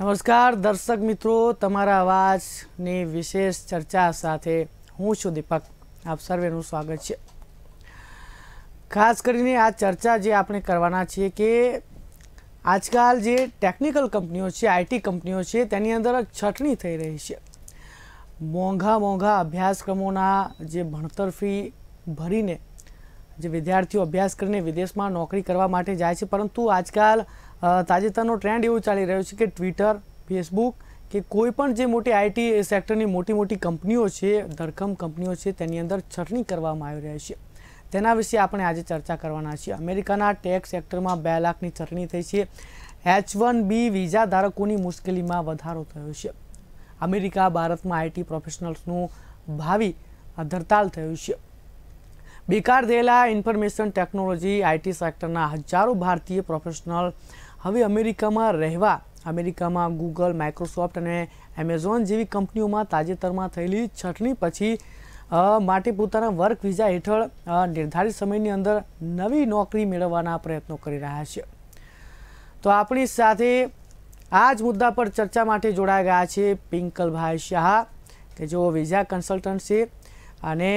નમસ્કાર દર્શક મિત્રો, તમારા અવાજની વિશેષ ચર્ચા સાથે હું છું દીપક. આપ સર્વેનું સ્વાગત છે. ખાસ કરીને આ ચર્ચા જે આપણે કરવાના છીએ કે આજકાલ જે ટેકનિકલ કંપનીઓ છે, આઈટી કંપનીઓ છે, તેની અંદર છટણી થઈ રહી છે. મોંઘા અભ્યાસક્રમોના જે ભણતર ફી ભરીને જે વિદ્યાર્થીઓ અભ્યાસ કરીને વિદેશમાં નોકરી કરવા માટે જાય છે, પરંતુ આજકાલ તાજેતરનો ટ્રેન્ડ એવું ચાલી રહ્યો છે કે ટ્વિટર, ફેસબુક કે કોઈ પણ જે મોટી આઈટી સેક્ટરની મોટી કંપનીઓ છે, ધરખમ કંપનીઓ છે, તેની અંદર છટણી કરવામાં આવી રહી છે. તેના વિશે આપણે આજે ચર્ચા કરવાના છીએ. અમેરિકાના ટેક સેક્ટરમાં 2 લાખની છટણી થઈ છે. H1B વિઝા ધારકોની મુશ્કેલીમાં વધારો થયો છે. અમેરિકા ભારતમાં આઈટી પ્રોફેશનલ્સનું ભાવિ ધરતાલ થયું છે. બેકાર થયેલા ઇન્ફોર્મેશન ટેકનોલોજી આઈટી સેક્ટરના હજારો ભારતીય પ્રોફેશનલ હવે અમેરિકામાં રહેવા અમેરિકામાં ગૂગલ, માઇક્રોસોફ્ટ અને એમેઝોન જેવી કંપનીઓમાં તાજેતરમાં થયેલી છટણી પછી માટે પોતાના વર્ક વિઝા હેઠળ નિર્ધારિત સમયની અંદર નવી નોકરી મેળવવાના પ્રયત્નો કરી રહ્યા છે. તો આપણી સાથે આ જ મુદ્દા પર ચર્ચા માટે જોડાઈ ગયા છે પિંકલભાઈ શાહ, કે જેઓ વિઝા કન્સલ્ટન્ટ છે, અને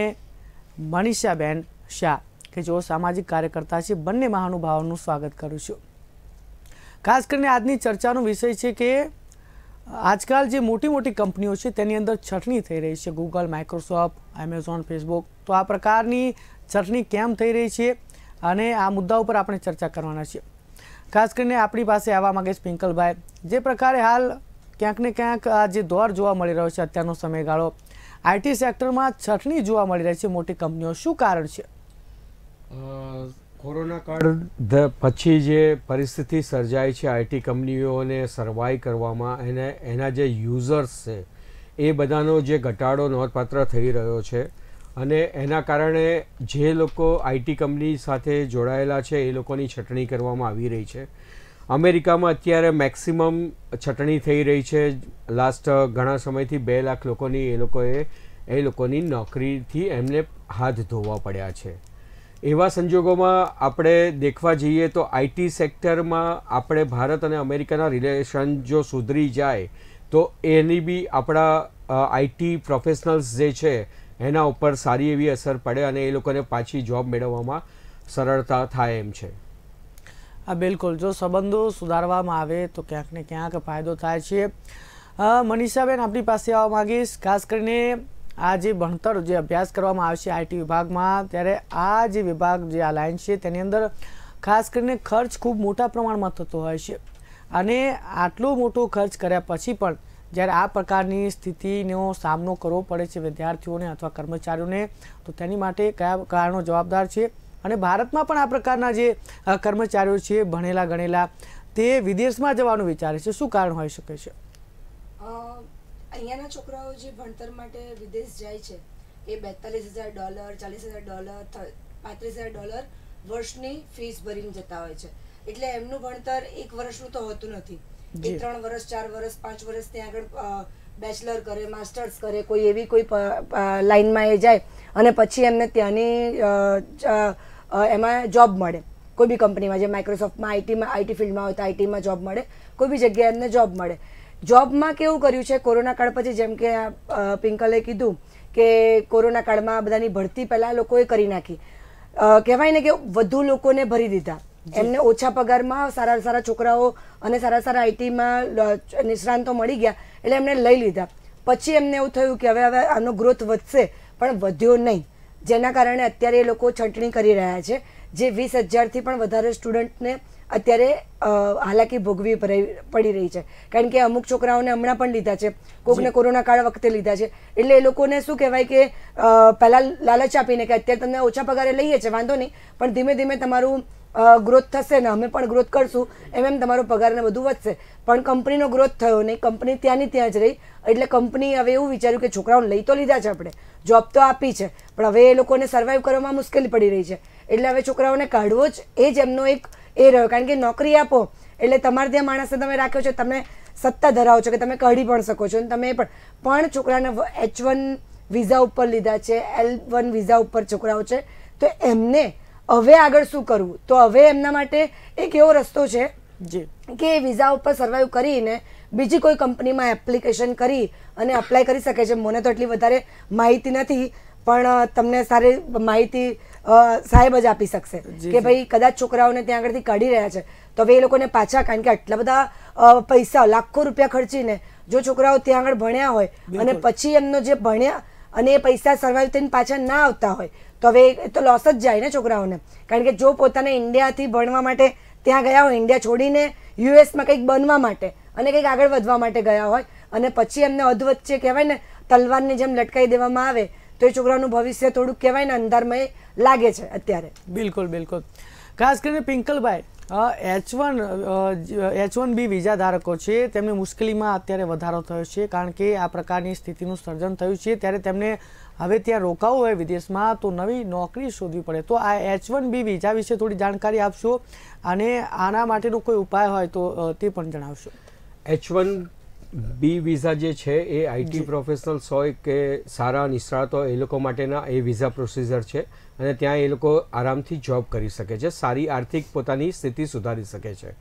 મનીષાબેન શાહ, કે જેઓ સામાજિક કાર્યકર્તા છે. બંને મહાનુભાવોનું સ્વાગત કરું છું. ખાસ કરીને આજની ચર્ચાનો વિષય છે કે આજકાલ જે મોટી કંપનીઓ છે તેની અંદર છટણી થઈ રહી છે. Google, Microsoft, Amazon, Facebook. તો આ પ્રકારની છટણી કેમ થઈ રહી છે અને આ મુદ્દા ઉપર આપણે ચર્ચા કરવાના છીએ. ખાસ કરીને આપણી પાસે આવવા માંગે છે પિંકલભાઈ. જે પ્રકારે હાલ ક્યાંક ને ક્યાંક આ જે દોર જોવા મળી રહ્યો છે અત્યારનો સમયગાળો, આઈટી સેક્ટરમાં છટણી જોવા મળી રહી છે મોટી કંપનીઓ, શું કારણ છે? કોરોના કાળ પછી જે પરિસ્થિતિ સર્જાઈ છે આઈટી કંપનીઓને સર્વાઈવ કરવામાં, એના જે યુઝર્સ છે એ બધાનો જે ઘટાડો નોંધપાત્ર થઈ રહ્યો છે, અને એના કારણે જે લોકો આઈટી કંપની સાથે જોડાયેલા છે એ લોકોની છટણી કરવામાં આવી રહી છે. અમેરિકામાં અત્યારે મેક્સિમમ છટણી થઈ રહી છે. લાસ્ટ ઘણા સમયથી 2 લાખ લોકોની એ લોકોની નોકરીથી એમને હાથ ધોવા પડ્યા છે. એવા સંજોગોમાં આપણે દેખવા જઈએ તો આઈટી સેક્ટરમાં આપણે ભારત અને અમેરિકાના રિલેશન જો સુધરી જાય તો એની બી આપણા આઈટી પ્રોફેશનલ્સ જે છે એના ઉપર સારી એવી અસર પડે અને એ લોકોને પાછી જોબ મેળવવામાં સરળતા થાય એમ છે. હા, બિલકુલ. જો સંબંધો સુધારવામાં આવે તો ક્યાંક ને ક્યાંક ફાયદો થાય છે. મનીષાબેન, આપણી પાસે આવવા માંગીશ. ખાસ કરીને આ જે ભણતર જે અભ્યાસ કરવામાં આવશે આઈટી વિભાગમાં, ત્યારે આ જે વિભાગ જે આ લાઈન છે તેની અંદર ખાસ કરીને ખર્ચ ખૂબ મોટા પ્રમાણમાં થતો હોય છે, અને આટલો મોટો ખર્ચ કર્યા પછી પણ જ્યારે આ પ્રકારની સ્થિતિનો સામનો કરવો પડે છે વિદ્યાર્થીઓને અથવા કર્મચારીઓને, તો તેની માટે કયા કારણો જવાબદાર છે? અને ભારતમાં પણ આ પ્રકારના જે કર્મચારીઓ છે ભણેલા ગણેલા, તે વિદેશમાં જવાનું વિચારે છે, શું કારણ હોઈ શકે છે? અહીંયાના છોકરાઓ જે ભણતર માટે વિદેશ જાય છે એ $42,000, $40,000, $35,000 વર્ષની ફીસ ભરીને જતા હોય છે. એટલે એમનું ભણતર 1 વર્ષનું તો હોતું નથી. એ 3 વર્ષ, 4 વર્ષ, 5 વર્ષ ત્યાં આગળ બેચલર કરે, માસ્ટર્સ કરે, કોઈ એવી કોઈ લાઈનમાં એ જાય અને પછી એમને ત્યાંની એમાં જોબ મળે. કોઈ બી કંપનીમાં, જે માઇક્રોસોફ્ટમાં આઈટી ફિલ્ડમાં હોય તો આઈટીમાં જોબ મળે, કોઈ બી જગ્યાએ એમને જોબ મળે. જોબમાં કેવું કર્યું છે કોરોના કાળ પછી, જેમ કે પિંકલે કીધું કે કોરોના કાળમાં બધાની ભરતી પહેલાં લોકોએ કરી નાખી. કહેવાય ને કે વધુ લોકોને ભરી દીધા. એમને ઓછા પગારમાં સારા છોકરાઓ અને સારા આઈટીમાં નિષ્ણાંતો મળી ગયા, એટલે એમને લઈ લીધા. પછી એમને એવું થયું કે હવે આનો ગ્રોથ વધશે, પણ વધ્યો નહીં. જેના કારણે અત્યારે એ લોકો છટણી કરી રહ્યા છે. જે 20,000થી પણ વધારે સ્ટુડન્ટને અત્યારે હાલાકી ભોગવી પડી રહી છે, કારણ કે અમુક છોકરાઓને હમણાં પણ લીધા છે, કોકને કોરોના કાળ વખતે લીધા છે. એટલે એ લોકોને શું કહેવાય કે પહેલાં લાલચ આપીને કે અત્યારે તમને ઓછા પગારે લઈએ છીએ, વાંધો નહીં, પણ ધીમે ધીમે તમારું ગ્રોથ થશે ને અમે પણ ગ્રોથ કરશું, એમ તમારો પગારને બધું વધશે. પણ કંપનીનો ગ્રોથ થયો નહીં, કંપની ત્યાંની ત્યાં જ રહી. એટલે કંપની હવે એવું વિચાર્યું કે છોકરાઓને લઈ તો લીધા છે, આપણે જોબ તો આપી છે, પણ હવે એ લોકોને સર્વાઈવ કરવામાં મુશ્કેલી પડી રહી છે. એટલે હવે છોકરાઓને કાઢવો જ એ જ એમનો એક એ રહ્યો, કારણ કે નોકરી આપો એટલે તમારે ત્યાં માણસને તમે રાખ્યો છે, તમે સત્તા ધરાવો છો કે તમે કાઢી પણ શકો છો, અને તમે પણ છોકરાને H1 વિઝા ઉપર લીધા છે, L1 વિઝા ઉપર છોકરાઓ છે, તો એમને હવે આગળ શું કરવું? તો હવે એમના માટે એક એવો રસ્તો છે કે એ વિઝા ઉપર સર્વાઈવ કરીને બીજી કોઈ કંપનીમાં એપ્લિકેશન કરી અને અપ્લાય કરી શકે છે. મને તો એટલી વધારે માહિતી નથી, પણ તમને સારી માહિતી સાહેબ જ આપી શકશે કે ભાઈ કદાચ છોકરાઓને ત્યાં આગળથી કાઢી રહ્યા છે તો હવે એ લોકોને પાછા, કારણ કે આટલા બધા પૈસા લાખો રૂપિયા ખર્ચીને જો છોકરાઓ ત્યાં આગળ ભણ્યા હોય અને પછી એમનો જે ભણ્યા અને એ પૈસા સર્વાઈવ થઈને પાછા ના આવતા હોય તો હવે એ તો લોસ જ જાય ને છોકરાઓને. કારણ કે જો પોતાને ઇન્ડિયાથી ભણવા માટે ત્યાં ગયા હોય, ઇન્ડિયા છોડીને યુએસમાં કંઈક બનવા માટે અને કંઈક આગળ વધવા માટે ગયા હોય અને પછી એમને અધવચ્ચે કહેવાય ને તલવારની જેમ લટકાઈ દેવામાં આવે તો એ છોકરાનું ભવિષ્ય થોડુંક કહેવાય ને અંધારમય લાગે છે અત્યારે. બિલકુલ બિલકુલ. ખાસ કરીને પિંકલભાઈ, H1B વિઝા ધારકો છે તેમને મુશ્કેલીમાં અત્યારે વધારો થયો છે, કારણ કે આ પ્રકારની સ્થિતિનું સર્જન થયું છે. ત્યારે તેમને હવે ત્યાં રોકાવું હોય વિદેશમાં તો નવી નોકરી શોધવી પડે. તો આ H1B વિઝા વિશે થોડી જાણકારી આપશો અને આના માટેનો કોઈ ઉપાય હોય તો તે પણ જણાવશો. H1B વિઝા જે છે એ આઈટી પ્રોફેશનલ્સ હોય કે સારા નિષ્ણાતો એ લોકો માટેના એ વિઝા પ્રોસિજર છે અને ત્યાં એ લોકો આરામથી જોબ કરી શકે છે, સારી આર્થિક પોતાની સ્થિતિ સુધારી શકે છે.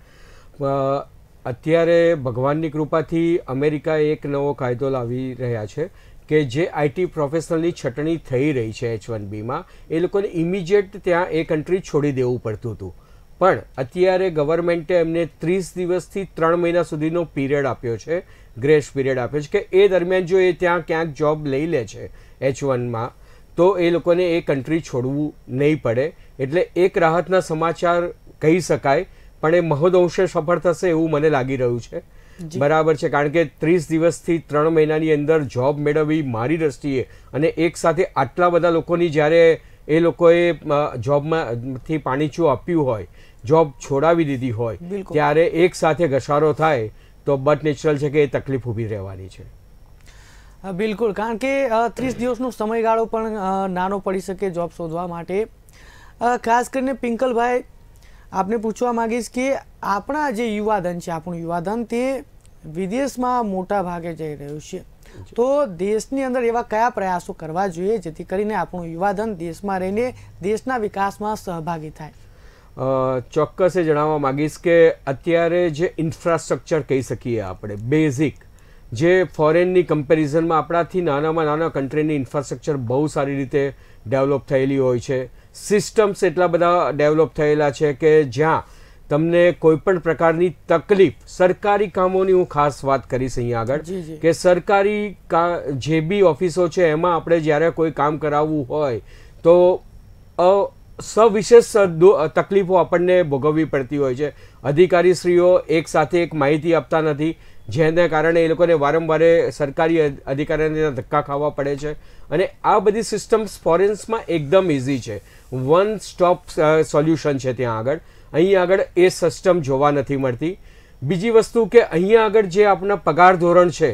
અત્યારે ભગવાનની કૃપાથી અમેરિકાએ એક નવો કાયદો લાવી રહ્યા છે કે જે આઈટી પ્રોફેશનલની છટણી થઈ રહી છે H1Bમાં, એ લોકોને ઇમિડિયેટ ત્યાં એ કન્ટ્રી છોડી દેવું પડતું હતું. પણ અત્યારે ગવર્મેન્ટે એમને 30 દિવસથી 3 મહિના સુધીનો પીરિયડ આપ્યો છે, ગ્રેસ પીરિયડ આપ્યો છે કે એ દરમિયાન જો એ ત્યાં ક્યાંક જોબ લઈ લે છે H1માં તો એ લોકોને એ કન્ટ્રી છોડવું નહીં પડે. એટલે એક રાહતના સમાચાર કહી શકાય, પણ એ મહદઅંશે સફળ થશે એવું મને લાગી રહ્યું છે. બરાબર છે, કારણ કે 30 દિવસથી 3 મહિનાની અંદર જોબ મેળવવી મારી દ્રષ્ટિએ અને એક સાથે આટલા બધા લોકોની જ્યારે એ લોકોએ જોબમાંથી પાણીચું આપ્યું હોય, જોબ છોડાવી દીધી હોય, ત્યારે એક સાથે ઘસારો થાય તો બટ નેચરલ છે કે એ તકલીફ ઊભી રહેવાની છે. બિલકુલ, કારણ કે 30 દિવસનો સમયગાળો પણ નાનો પડી શકે જોબ શોધવા માટે. ખાસ કરીને પિંકલભાઈ, આપને પૂછવા માંગીશ કે આપણા જે યુવાધન છે, આપણું યુવાધન તે વિદેશમાં મોટા ભાગે જઈ રહ્યું છે, તો દેશની અંદર એવા કયા પ્રયાસો કરવા જોઈએ જેથી કરીને આપણું યુવાધન દેશમાં રહીને દેશના વિકાસમાં સહભાગી થાય? ચોક્કસ એ જણાવવા માંગીશ કે અત્યારે જે ઇન્ફ્રાસ્ટ્રક્ચર કહી શકીએ આપણે બેઝિક, જે ફોરેનની કમ્પેરિઝનમાં આપણાથી નાનામાં નાના કન્ટ્રીની ઇન્ફ્રાસ્ટ્રક્ચર બહુ સારી રીતે ડેવલપ થયેલી હોય છે. સિસ્ટમ્સ એટલા બધા ડેવલપ થયેલા છે કે જ્યાં તમને કોઈ પણ પ્રકારની તકલીફ, સરકારી કામોની હું ખાસ વાત કરીશ અહીંયા આગળ કે સરકારી જે બી ઓફિસો છે એમાં આપણે જ્યારે કોઈ કામ કરાવવું હોય તો સવિશેષ તકલીફો આપણને ભોગવવી પડતી હોય છે. અધિકારીશ્રીઓ એક સાથે એક માહિતી આપતા નથી, જેને કારણે એ લોકોને વારંવારે સરકારી અધિકારીઓને ધક્કા ખાવા પડે છે. અને આ બધી સિસ્ટમ્સ ફોરેન્સમાં એકદમ ઇઝી છે, વન સ્ટોપ સોલ્યુશન છે ત્યાં આગળ. અહીં આગળ એ સિસ્ટમ જોવા નથી મળતી. બીજી વસ્તુ કે અહીંયા આગળ જે આપણા પગાર ધોરણ છે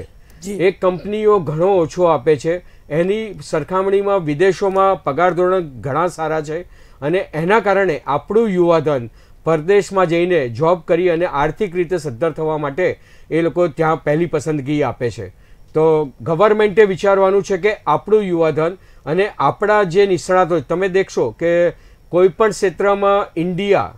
એ કંપનીઓ ઘણો ઓછો આપે છે, એની સરખામણીમાં વિદેશોમાં પગાર ધોરણ ઘણા સારા છે અને એના કારણે આપણું યુવાધન પરદેશમાં જઈને જોબ કરી અને આર્થિક રીતે સદ્ધર થવા માટે એ લોકો ત્યાં પહેલી પસંદગી આપે છે. તો ગવર્મેન્ટે વિચારવાનું છે કે આપણું યુવાધન અને આપણા જે નિષ્ણાતો, તમે દેખશો કે કોઈ પણ ક્ષેત્રમાં ઇન્ડિયા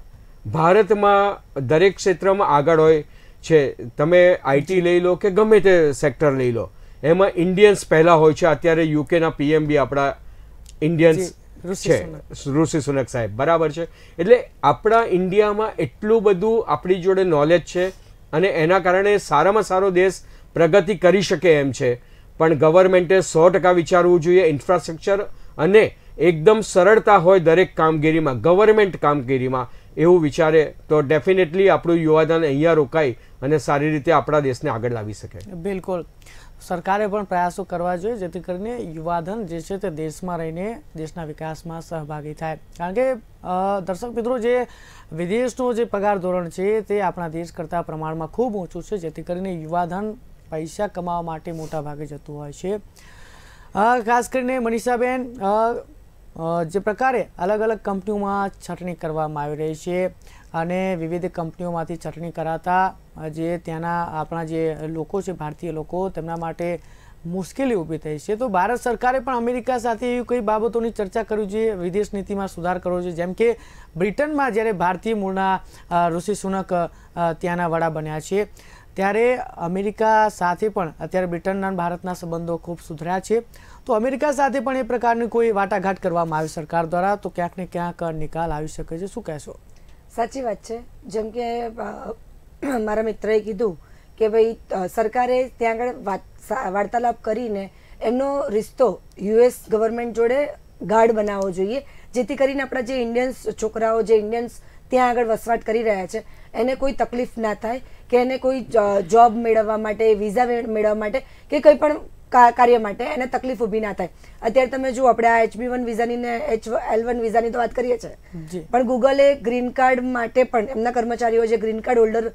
ભારતમાં દરેક ક્ષેત્રમાં આગળ હોય છે. તમે આઈટી લઈ લો કે ગમે તે સેક્ટર લઈ લો, એમાં ઇન્ડિયન્સ પહેલા હોય છે. અત્યારે યુકેના પીએમ બી આપણા ઇન્ડિયન્સ છે, ઋષિ સુનક સાહેબ, બરાબર છે. એટલે આપણા ઇન્ડિયામાં એટલું બધું આપણી જોડે નોલેજ છે અને એના કારણે સારામાં સારો દેશ પ્રગતિ કરી શકે એમ છે. પણ ગવર્મેન્ટે 100% વિચારવું જોઈએ ઇન્ફ્રાસ્ટ્રક્ચર અને એકદમ સરળતા હોય દરેક કામગીરીમાં, ગવર્મેન્ટ કામગીરીમાં એવું વિચારે તો ડેફિનેટલી આપણું યુવાધન અહીંયા રોકાય અને સારી રીતે આપણા દેશને આગળ લાવી શકે. બિલકુલ, સરકારે પણ પ્રયાસો કરવા જોઈએ જેથી કરીને યુવાધન જે છે તે દેશમાં રહીને દેશના વિકાસમાં સહભાગી થાય. કારણ કે દર્શક મિત્રો, જે વિદેશનો જે પગાર ધોરણ છે તે આપણા દેશ કરતાં પ્રમાણમાં ખૂબ ઓછું છે, જેથી કરીને યુવાધન પૈસા કમાવા માટે મોટા ભાગે જતું હોય છે. ખાસ કરીને મનીષાબેન, જે પ્રકારે અલગ અલગ કંપનીઓમાં છટણી કરવામાં આવી રહી છે અને વિવિધ કંપનીઓમાંથી છટણી કરાતા જે ત્યાંના આપણા જે લોકો છે, ભારતીય લોકો, તેમના માટે મુશ્કેલી ઊભી થઈ છે. તો ભારત સરકારે પણ અમેરિકા સાથે એવી કઈ બાબતોની ચર્ચા કરવી જોઈએ, વિદેશ નીતિમાં સુધાર કરવો જોઈએ, જેમ કે બ્રિટનમાં જ્યારે ભારતીય મૂળના ઋષિ સુનક ત્યાંના વડા બન્યા છે, ત્યારે અમેરિકા સાથે પણ અત્યારે બ્રિટનના ભારતના સંબંધો ખૂબ સુધર્યા છે. તો અમેરિકા સાથે પણ એ પ્રકારની કોઈ વાટાઘાટ કરવામાં આવે સરકાર દ્વારા, તો ક્યાંક ને ક્યાંક નિકાલ આવી શકે છે. શું કહેશો? સાચી વાત છે. જેમ કે મારા મિત્રએ કીધું કે ભાઈ સરકારે ત્યાં આગળ વાર્તાલાપ કરીને એમનો રિશ્તો યુએસ ગવર્મેન્ટ જોડે ગાઢ બનાવવો જોઈએ, જેથી કરીને આપણા જે ઇન્ડિયન્સ છોકરાઓ, જે ઇન્ડિયન્સ ત્યાં આગળ વસવાટ કરી રહ્યા છે, એને કોઈ તકલીફ ના થાય, કે એને કોઈ જોબ મેળવવા માટે, વિઝા મેળવવા માટે કે કંઈ પણ કાર્ય માટે એને તકલીફ ઊભી ના થાય. અત્યારે તમે જુઓ, આપણે આ HB1 વિઝાની ને H1L1 વિઝાની તો વાત કરીએ છીએ, પણ ગૂગલે ગ્રીન કાર્ડ માટે પણ એમના કર્મચારીઓ જે ગ્રીન કાર્ડ હોલ્ડર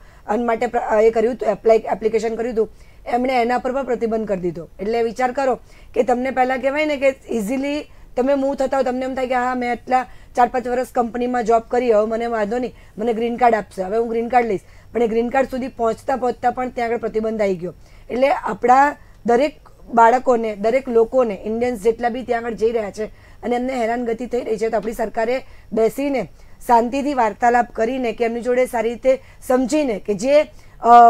માટે એ કર્યું હતું, એપ્લિકેશન કર્યું હતું, એમણે એના પર પણ પ્રતિબંધ કરી દીધો. એટલે વિચાર કરો કે તમને પહેલા કહેવાય ને કે ઇઝીલી તમે મૂવ થતા હો, તમને એમ થાય કે હા મેં એટલા 4-5 વર્ષ કંપનીમાં જોબ કરી, હવે મને વાંધો નહીં, મને ગ્રીન કાર્ડ આપશે, હવે હું ગ્રીન કાર્ડ લઈશ, પણ એ ગ્રીન કાર્ડ સુધી પહોંચતા પણ ત્યાં આગળ પ્રતિબંધ આવી ગયો. એટલે આપણા દરેક બાળકોને, દરેક લોકોને, ઇન્ડિયન્સ જેટલા બી ત્યાં આગળ જઈ રહ્યા છે અને એમને હેરાનગતિ થઈ રહી છે, તો આપણી સરકારે બેસીને શાંતિથી વાર્તાલાપ કરીને કે એમની જોડે સારી રીતે સમજીને કે જે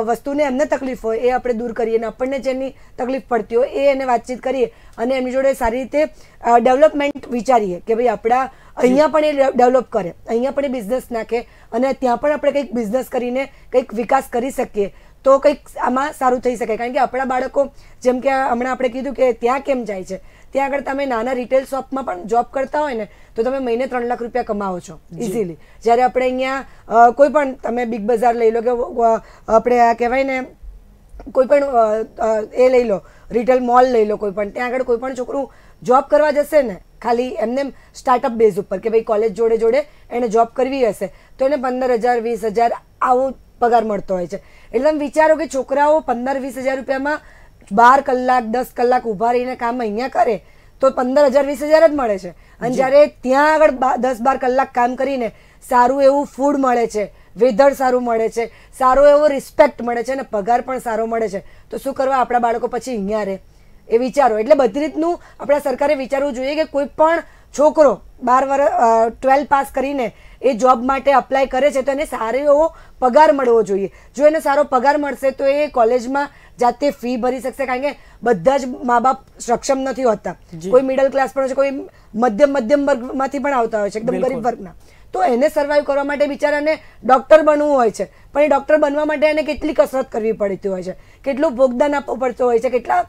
વસ્તુને એમને તકલીફ હોય એ આપણે દૂર કરીએ, અને આપણને જેની તકલીફ પડતી હોય એ એને વાતચીત કરીએ અને એમની જોડે સારી રીતે ડેવલપમેન્ટ વિચારીએ કે ભાઈ આપણા અહીંયા પણ એ ડેવલપ કરે, અહીંયા પણ એ બિઝનેસ નાખે અને ત્યાં પણ આપણે કંઈક બિઝનેસ કરીને કંઈક વિકાસ કરી શકીએ, તો કંઈક આમાં સારું થઈ શકે. કારણ કે આપણા બાળકો, જેમ કે હમણાં આપણે કીધું કે ત્યાં કેમ જાય છે, ત્યાં આગળ તમે નાના રિટેલ શોપમાં પણ જોબ કરતા હોય ને તો તમે મહિને 3 લાખ રૂપિયા કમાવો છો ઇઝીલી. જ્યારે આપણે અહીંયા કોઈ પણ તમે બિગ બજાર લઈ લો, કે આપણે આ કહેવાય ને કોઈ પણ એ લઈ લો, રિટેલ મોલ લઈ લો, કોઈ પણ ત્યાં આગળ કોઈ પણ છોકરું જોબ કરવા જશે ને, ખાલી એમને સ્ટાર્ટઅપ બેઝ ઉપર કે ભાઈ કોલેજ જોડે જોડે એને જોબ કરવી હશે તો એને 15,000 20,000 આવો પગાર મળતો હોય છે. એટલે તમે વિચારો કે છોકરાઓ 15-20 હજાર રૂપિયામાં 12 કલાક 10 કલાક ઊભા રહીને કામ અહીંયા કરે તો 15,000-20,000 જ મળે છે. અને જ્યારે ત્યાં આગળ 10-12 કલાક કામ કરીને સારું એવું ફૂડ મળે છે, વેધર સારું મળે છે, સારો એવો રિસ્પેક્ટ મળે છે અને પગાર પણ સારો મળે છે, તો શું કરવા આપણા બાળકો પછી અહીંયા રહે? એ વિચારો. એટલે બધી રીતનું આપણા સરકારે વિચારવું જોઈએ કે કોઈ પણ છોકરો 12 પાસ કરીને એ જોબ માટે અપ્લાય કરે છે તો એને સારો એવો પગાર મળવો જોઈએ. જો એને સારો પગાર મળશે તો એ કોલેજમાં જાતે ફી ભરી શકશે, કારણ કે બધા જ મા બાપ સક્ષમ નથી હોતા, કોઈ મિડલ ક્લાસ પણ હોય છે, કોઈ મધ્યમ વર્ગમાંથી પણ આવતા હોય છે, એકદમ ગરીબ વર્ગના. તો એને સર્વાઈવ કરવા માટે બિચારાને ડૉક્ટર બનવું હોય છે, પણ એ ડૉક્ટર બનવા માટે એને કેટલી કસરત કરવી પડતી હોય છે, કેટલું ભોગદાન આપવું પડતું હોય છે, કેટલા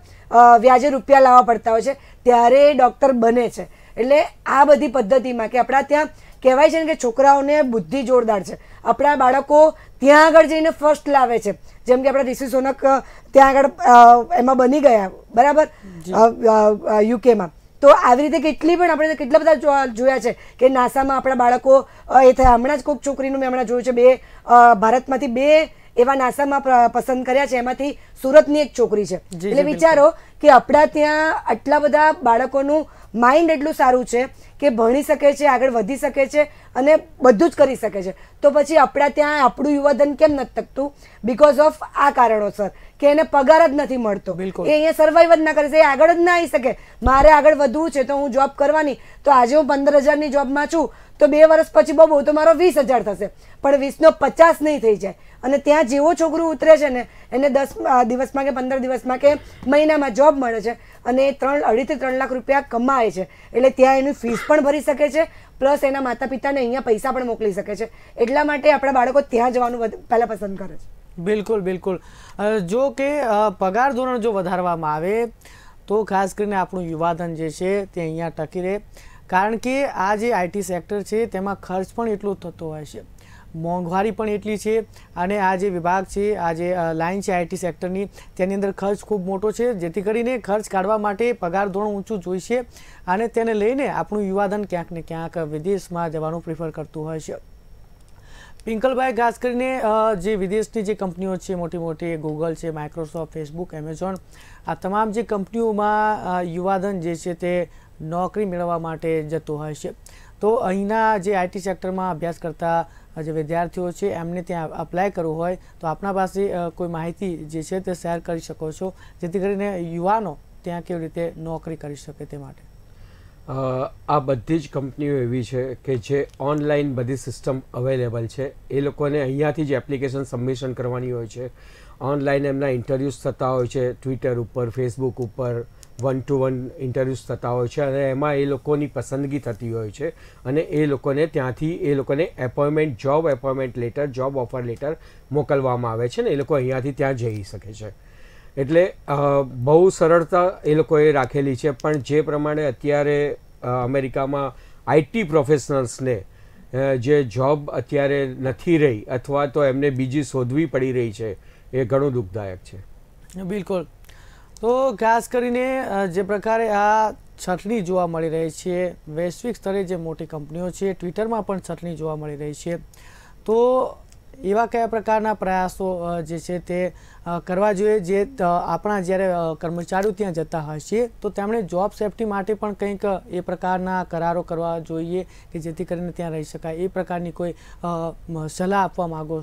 વ્યાજે રૂપિયા લાવવા પડતા હોય છે, ત્યારે એ ડૉક્ટર બને છે. એટલે આ બધી પદ્ધતિમાં કે આપણા ત્યાં કહેવાય છે ને કે છોકરાઓને બુદ્ધિ જોરદાર છે, આપણા બાળકો ત્યાં આગળ જઈને ફર્સ્ટ લાવે છે. જેમ કે આપણા ઋષિ સોનક ત્યાં આગળ એમાં બની ગયા, બરાબર, યુકેમાં. તો આવી રીતે કેટલી પણ આપણે કેટલા બધા જોયા છે કે નાસામાં આપણા બાળકો એ થયા. હમણાં જ કોઈક છોકરીનું મેં હમણાં જોયું છે, ભારતમાંથી 2 એવા નાસામાં પસંદ કર્યા છે, એમાંથી સુરતની એક છોકરી છે. એટલે વિચારો કે આપણા ત્યાં આટલા બધા બાળકોનું માઇન્ડ એટલું સારું છે કે ભણી શકે છે, આગળ વધી શકે છે અને બધું જ કરી શકે છે. તો પછી આપણા ત્યાં આપણું યુવાધન કેમ નથી ટકતું? બીકોઝ ઓફ આ કારણોસર કે એને પગાર જ નથી મળતો, એ અહીંયા સર્વાઈવ જ ના કરે છે, એ આગળ જ ના આવી શકે. મારે આગળ વધવું છે તો હું જોબ કરવાની, તો આજે હું 15,000ની જોબમાં છું તો 2 વર્ષ પછી બહુ તો મારો 20,000 થશે, પણ 20નો 50 નહીં થઈ જાય. અને ત્યાં જેવો છોકરું ઉતરે છે ને એને 10 દિવસમાં કે 15 દિવસમાં કે મહિનામાં જોબ મળે છે અને 2.5 થી 3 લાખ રૂપિયા કમાય છે. એટલે ત્યાં એની ફીસ પણ ભરી શકે છે, પ્લસ એના માતા પિતાને અહીંયા પૈસા પણ મોકલી શકે છે. એટલા માટે આપણા બાળકો ત્યાં જવાનું પહેલાં પસંદ કરે છે. બિલકુલ બિલકુલ. જો કે પગાર ધોરણ જો વધારવામાં આવે તો ખાસ કરીને આપણું યુવાધન જે છે તે અહીંયા ટકી રહે, કારણ કે આ જે આઈટી સેક્ટર છે તેમાં ખર્ચ પણ એટલો થતો હોય છે, મોંઘવારી પણ એટલી છે, અને આ જે વિભાગ છે, આ જે લાઈન છે આઈટી સેક્ટરની, તેની અંદર ખર્ચ ખૂબ મોટો છે, જેથી કરીને ખર્ચ કાઢવા માટે પગાર ધોરણ ઊંચું જોઈશે અને તેને લઈને આપણું યુવાધન ક્યાંક ને ક્યાંક વિદેશમાં જવાનું પ્રિફર કરતું હોય છે. પિંકલભાઈ, ખાસ કરીને જે વિદેશની જે કંપનીઓ છે, મોટી મોટી ગૂગલ છે, માઇક્રોસોફ્ટ, ફેસબુક, એમેઝોન, આ તમામ જે કંપનીઓમાં યુવાધન જે છે તે નોકરી મેળવવા માટે જતું હોય છે. તો અહીંના જે આઈટી સેક્ટરમાં અભ્યાસ કરતા જે વિદ્યાર્થીઓ છે એમને ત્યાં અપ્લાય કરવું હોય તો આપના પાસે કોઈ માહિતી જે છે તે શેર કરી શકો છો, જેથી કરીને યુવાનો ત્યાં કેવી રીતે નોકરી કરી શકે તે માટે? આ બધી જ કંપનીઓ એવી છે કે જે ઓનલાઈન બધી સિસ્ટમ અવેલેબલ છે. એ લોકોને અહીંયાથી જ એપ્લિકેશન સબમિશન કરવાની હોય છે. ઓનલાઈન એમના ઇન્ટરવ્યૂઝ થતા હોય છે, ટ્વિટર ઉપર, ફેસબુક ઉપર 1-to-1 ઇન્ટરવ્યૂઝ થતા હોય છે અને એમાં એ લોકોની પસંદગી થતી હોય છે અને એ લોકોને ત્યાંથી એ લોકોને appointment, job appointment letter, job offer letter મોકલવામાં આવે છે ને એ લોકો અહીંયાથી ત્યાં જઈ શકે છે. એટલે બહુ સરળતા એ લોકોએ રાખેલી છે. પણ જે પ્રમાણે અત્યારે અમેરિકામાં આઈટી પ્રોફેશનલ્સને જે જોબ અત્યારે નથી રહી અથવા તો એમને બીજી શોધવી પડી રહી છે, એ ઘણું દુઃખદાયક છે. બિલકુલ. તો ખાસ કરીને જે પ્રકારે આ છટણી જોવા મળી રહી છે, વૈશ્વિક સ્તરે જે મોટી કંપનીઓ છે, ટ્વિટરમાં પણ છટણી જોવા મળી રહી છે, તો એવા કયા પ્રકારના પ્રયાસો જે છે તે કરવા જોઈએ જે આપણા જ્યારે કર્મચારીઓ ત્યાં જતા હોય છે તો તેમણે જોબ સેફટી માટે પણ કંઈક એ પ્રકારના કરારો કરવા જોઈએ કે જેથી કરીને ત્યાં રહી શકાય? એ પ્રકારની કોઈ સલાહ આપવા માગો?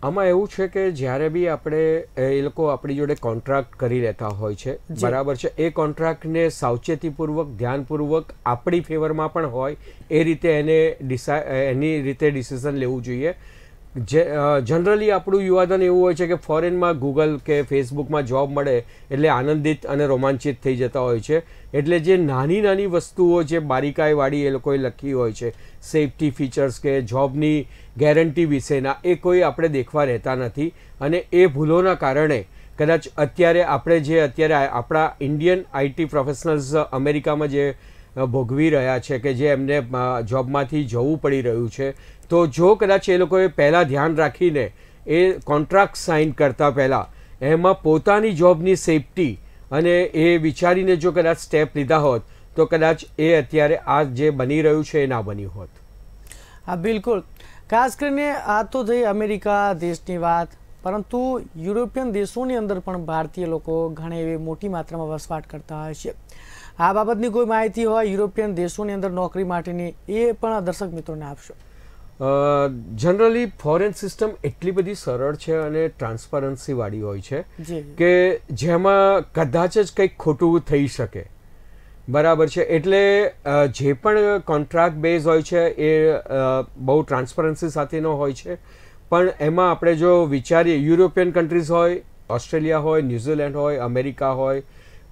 આમાં એવું છે કે જ્યારે બી આપણે એ લોકો આપણી જોડે કોન્ટ્રાક્ટ કરી લેતા હોય છે, બરાબર છે, એ કોન્ટ્રાક્ટને સાવચેતીપૂર્વક, ધ્યાનપૂર્વક આપણી ફેવરમાં પણ હોય એ રીતે એની રીતે ડિસિઝન લેવું જોઈએ. જનરલી આપણું યુવાધન એવું હોય છે કે ફોરેનમાં ગૂગલ કે ફેસબુકમાં જોબ મળે એટલે આનંદિત અને રોમાંચિત થઈ જતા હોય છે. એટલે જે નાની નાની વસ્તુઓ જે બારીકાઈવાળી એ લોકોએ લખી હોય છે, સેફટી ફીચર્સ કે જોબની ગેરંટી વિશેના, એ કોઈ આપણે દેખવા રહેતા નથી અને એ ભૂલોના કારણે કદાચ અત્યારે આપણા ઇન્ડિયન આઈટી પ્રોફેશનલ્સ અમેરિકામાં જે ભોગવી રહ્યા છે કે જે એમને જોબમાંથી જવું પડી રહ્યું છે, તો જો કદાચ એ લોકોએ પહેલાં ધ્યાન રાખીને એ કોન્ટ્રાક્ટ સાઇન કરતાં પહેલાં એમાં પોતાની જોબની સેફટી અને એ વિચારીને જો કદાચ સ્ટેપ લીધા હોત તો કદાચ એ અત્યારે આ જે બની રહ્યું છે એ ના બન્યું હોત. હા, બિલકુલ. ખાસ કરીને આ તો થઈ અમેરિકા દેશની વાત, પરંતુ યુરોપિયન દેશોની અંદર પણ ભારતીય લોકો ઘણી એવી મોટી માત્રામાં વસવાટ કરતા હોય છે. આ બાબતની કોઈ માહિતી હોય યુરોપિયન દેશોની અંદર નોકરી માટેની, એ પણ દર્શક મિત્રોને આપશો? જનરલી ફોરેન સિસ્ટમ એટલી બધી સરળ છે અને ટ્રાન્સપરન્સીવાળી હોય છે કે જેમાં કદાચ જ કંઈક ખોટું થઈ શકે, બરાબર છે. એટલે જે પણ કોન્ટ્રાક્ટ બેઝ હોય છે એ બહુ ટ્રાન્સપરન્સી સાથેનો હોય છે. પણ એમાં આપણે જો વિચારીએ, યુરોપિયન કન્ટ્રીઝ હોય, ઓસ્ટ્રેલિયા હોય, ન્યૂઝીલેન્ડ હોય, અમેરિકા હોય,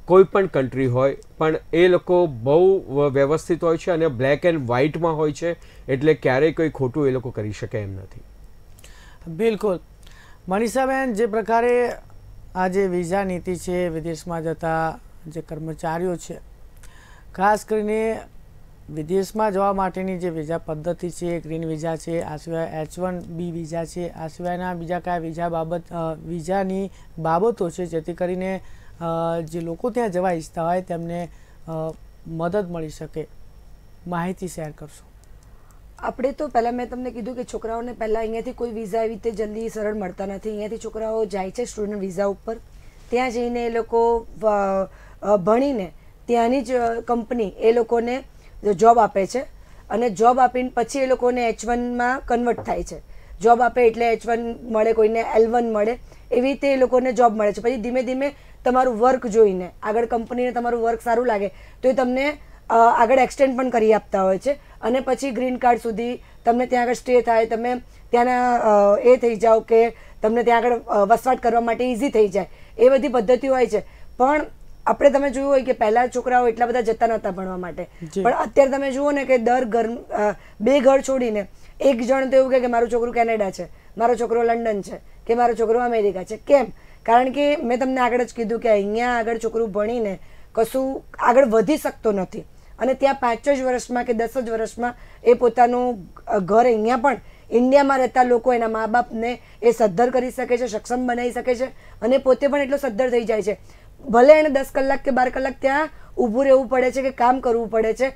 કોઈ પણ કન્ટ્રી હોય, પણ એ લોકો બહુ વ્યવસ્થિત હોય છે અને બ્લેક એન્ડ વ્હાઇટમાં હોય છે. એટલે ક્યારેય કોઈ ખોટું એ લોકો કરી શકે એમ નથી. બિલકુલ. મનીષાબેન, જે પ્રકારે આ જે વિઝા નીતિ છે, વિદેશમાં જતા જે કર્મચારીઓ છે, ખાસ કરીને વિદેશમાં જવા માટેની જે વિઝા પદ્ધતિ છે, ગ્રીન વિઝા છે, આ સિવાય H1B વિઝા છે, આ સિવાયના બીજા કયા વિઝાની બાબતો છે જેથી કરીને જે લોકો ત્યાં જવા ઈચ્છતા હોય તેમને મદદ મળી શકે, માહિતી શેર કરશો? આપણે તો પહેલાં મેં તમને કીધું કે છોકરાઓને પહેલાં અહીંયાથી કોઈ વિઝા એવી રીતે જલ્દી સરળ મળતા નથી. અહીંયાથી છોકરાઓ જાય છે સ્ટુડન્ટ વિઝા ઉપર, ત્યાં જઈને એ લોકો ભણીને ત્યાંની જ કંપની એ લોકોને જોબ આપે છે અને જોબ આપીને પછી એ લોકોને H1માં કન્વર્ટ થાય છે. જોબ આપે એટલે H1 મળે, કોઈને L1 મળે, એવી રીતે એ લોકોને જોબ મળે છે. પછી ધીમે ધીમે તમારું વર્ક જોઈને, આગળ કંપનીને તમારું વર્ક સારું લાગે તો એ તમને આગળ એક્સટેન્ડ પણ કરી આપતા હોય છે અને પછી ગ્રીન કાર્ડ સુધી તમને ત્યાં આગળ સ્ટે થાય, તમે ત્યાંના એ થઈ જાઓ કે તમને ત્યાં આગળ વસવાટ કરવા માટે ઇઝી થઈ જાય, એ બધી પદ્ધતિઓ હોય છે. પણ આપણે તમે જોયું હોય કે પહેલાં છોકરાઓ એટલા બધા જતા નહોતા ભણવા માટે, પણ અત્યારે તમે જુઓ ને કે બે ઘર છોડીને એક જણ તો એવું કહે કે મારું છોકરું કેનેડા છે, મારો છોકરો લંડન છે કે મારો છોકરો અમેરિકા છે. કેમ? કારણ કે મેં તમને આગળ જ કીધું કે અહીંયા આગળ છોકરું ભણીને કશું આગળ વધી શકતો નથી અને ત્યાં 5 જ વર્ષમાં કે 10 જ વર્ષમાં એ પોતાનું ઘર અહીંયા પણ ઇન્ડિયામાં રહેતા લોકો એના મા બાપને એ સદ્ધર કરી શકે છે, સક્ષમ બનાવી શકે છે અને પોતે પણ એટલો સદ્ધર થઈ જાય છે. ભલે એને 10 કલાક કે 12 કલાક ત્યાં ઊભું રહેવું પડે છે કે કામ કરવું પડે છે.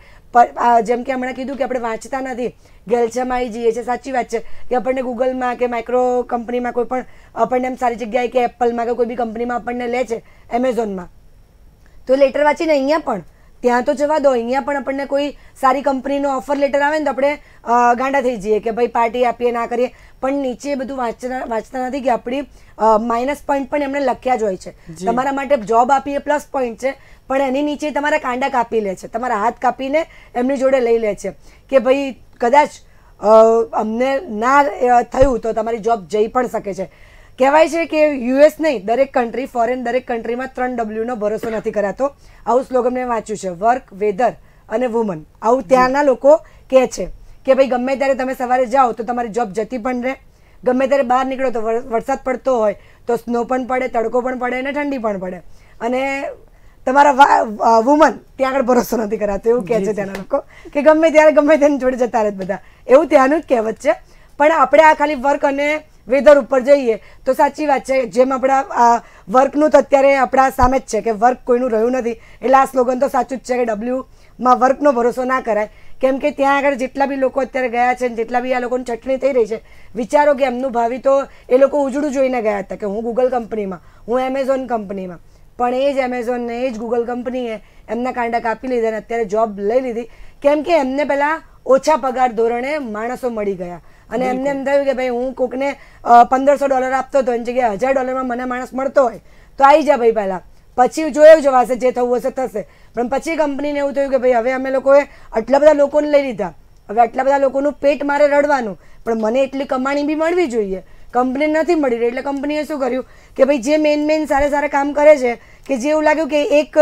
જેમ કે હમણાં કીધું કે આપણે વાંચતા નથી, ગેલછામાં આવી જઈએ છીએ. સાચી વાત છે કે આપણને ગૂગલમાં કે માઇક્રો કંપનીમાં કોઈ પણ આપણને એમ સારી જગ્યાએ કે એપલમાં કે કોઈ બી કંપનીમાં આપણને લે છે, એમેઝોનમાં, તો લેટર વાંચીને અહીંયા પણ ત્યાં તો જવા દો, અહીંયા પણ આપણને કોઈ સારી કંપનીનો ઓફર લેટર આવે ને તો આપણે ગાંડા થઈ જઈએ કે ભાઈ પાર્ટી આપીએ ના કરીએ, પણ નીચે બધું વાંચતા નથી કે આપણી માઇનસ પોઈન્ટ પણ એમણે લખ્યા જ હોય છે. તમારા માટે જોબ આપીએ પ્લસ પોઈન્ટ છે, પણ એની નીચે તમારા કાંડા કાપી લે છે, તમારા હાથ કાપીને એમની જોડે લઈ લે છે કે ભાઈ કદાચ અમને ના થયું તો તમારી જોબ જઈ પણ શકે છે. કહેવાય છે કે યુએસ નહીં, દરેક કન્ટ્રી, ફોરેન દરેક કન્ટ્રીમાં 3W નો ભરોસો નથી કરાતો. આવું સ્લોગન મેં વાંચ્યું છે, વર્ક, વેધર અને વુમન. આવું ત્યાંના લોકો કહે છે કે ભાઈ ગમે ત્યારે તમે સવારે જાઓ તો તમારી જોબ જતી પણ રહે, ગમે ત્યારે બહાર નીકળો તો વરસાદ પડતો હોય તો સ્નો પણ પડે, તડકો પણ પડે અને ઠંડી પણ પડે, અને તમારા વુમન ત્યાં આગળ ભરોસો નથી કરાતો. એવું કહે છે ત્યાંના લોકો કે ગમે ત્યારે ગમે તેની જોડે જતા રહે બધા, એવું ત્યાંનું જ કહેવત છે. પણ આપણે આ ખાલી વર્ક અને વેધર ઉપર જઈએ તો સાચી વાત છે, જેમ આપણા વર્કનું તો અત્યારે આપણા સામે જ છે કે વર્ક કોઈનું રહ્યું નથી, એટલે આ સ્લોગન તો સાચું જ છે કે ડબલ્યુમાં વર્કનો ભરોસો ના કરાય. કેમ કે ત્યાં આગળ જેટલા બી લોકો અત્યારે ગયા છે, જેટલા બી આ લોકોની ચટણી થઈ રહી છે, વિચારો કે એમનું ભાવિ તો એ લોકો ઉજળું જોઈને ગયા હતા કે હું ગૂગલ કંપનીમાં, હું એમેઝોન કંપનીમાં, પણ એ જ એમેઝોન ને એ જ ગૂગલ કંપનીએ એમના કાંડા કાપી લીધા અને અત્યારે જોબ લઈ લીધી. કેમ કે એમને પહેલાં ઓછા પગાર ધોરણે માણસો મળી ગયા અને એમને એમ થયું કે ભાઈ હું કોકને $1500 આપતો હતો એની જગ્યાએ $1000 મને માણસ મળતો હોય તો આવી જા ભાઈ પહેલાં, પછી જોયું જવાશે, જે થવું હશે થશે. પણ પછી કંપનીને એવું થયું કે ભાઈ હવે અમે લોકોએ આટલા બધા લોકોને લઈ લીધા, હવે આટલા બધા લોકોનું પેટ મારે રડવાનું, પણ મને એટલી કમાણી બી મળવી જોઈએ, કંપની નથી મળી રહી. એટલે કંપનીએ શું કર્યું કે ભાઈ જે મેઇન સારા કામ કરે છે, કે જે એવું લાગ્યું કે એક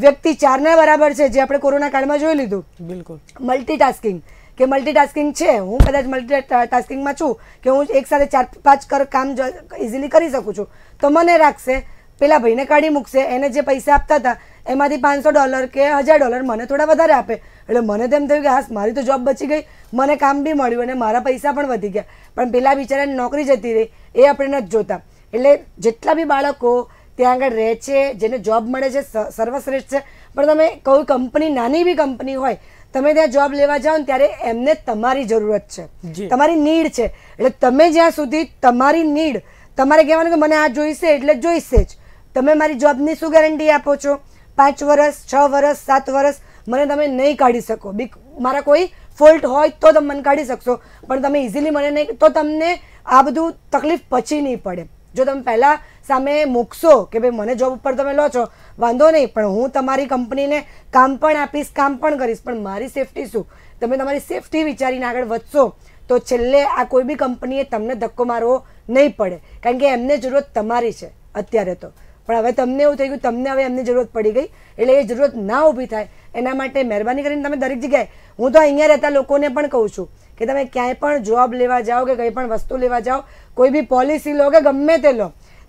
વ્યક્તિ 4ના બરાબર છે, જે આપણે કોરોના કાળમાં જોઈ લીધું, બિલકુલ મલ્ટીટાસ્કિંગ, કે મલ્ટીટાસ્કિંગ છે, હું કદાચ મલ્ટીટાસ્કિંગમાં છું કે હું એક સાથે 4-5 કામ ઇઝીલી કરી શકું છું, તો મને રાખશે, પેલા ભાઈને કાઢી મૂકશે, એને જે પૈસા આપતા હતા એમાંથી $500 કે $1000 મને થોડા વધારે આપે. એટલે મને તેમ થયું કે હા મારી તો જોબ બચી ગઈ, મને કામ બી મળ્યું અને મારા પૈસા પણ વધી ગયા. પણ પેલા બિચારાની નોકરી જતી રહી એ આપણે નથી જોતા. એટલે જેટલા બી બાળકો ત્યાં આગળ રહે છે, જેને જોબ મળે છે, સર્વશ્રેષ્ઠ છે. પણ તમે કોઈ કંપની, નાની બી કંપની હોય, તમે ત્યાં જોબ લેવા જાઓ ને ત્યારે એમને તમારી જરૂરત છે, તમારી નીડ છે. એટલે તમે જ્યાં સુધી તમારી નીડ, તમારે કહેવાનું કે મને આ જોઈશે એટલે જોઈશે જ, તમે મારી જોબની શું ગેરંટી આપો છો? 5 વર્ષ, 6 વર્ષ, 7 વર્ષ મને તમે નહીં કાઢી શકો. મારા કોઈ ફોલ્ટ હોય તો તમે મને કાઢી શકશો, પણ તમે ઇઝીલી મને નહીં, તો તમને આ બધું તકલીફ પછી નહીં પડે. જો તમે પહેલાં સામે મૂકશો કે ભાઈ મને જોબ ઉપર તમે લો છો, વાંધો નહીં, પણ હું તમારી કંપનીને કામ પણ આપીશ, કામ પણ કરીશ, પણ મારી સેફટી શું? તમે તમારી સેફટી વિચારીને આગળ વધશો તો છેલ્લે આ કોઈ બી કંપનીએ તમને ધક્કો મારવો નહીં પડે, કારણ કે એમને જરૂરત તમારી છે અત્યારે તો. પણ હવે તમને એવું થઈ ગયું, તમને હવે એમની જરૂરત પડી ગઈ, એટલે એ જરૂરત ના ઊભી થાય એના માટે મહેરબાની કરીને તમે દરેક જગ્યાએ, હું તો અહીંયા રહેતા લોકોને પણ કહું છું કે તમે ક્યાંય પણ જોબ લેવા જાઓ કે કંઈ પણ વસ્તુ લેવા જાઓ, કોઈ બી પોલિસી લો કે ગમે તે લો,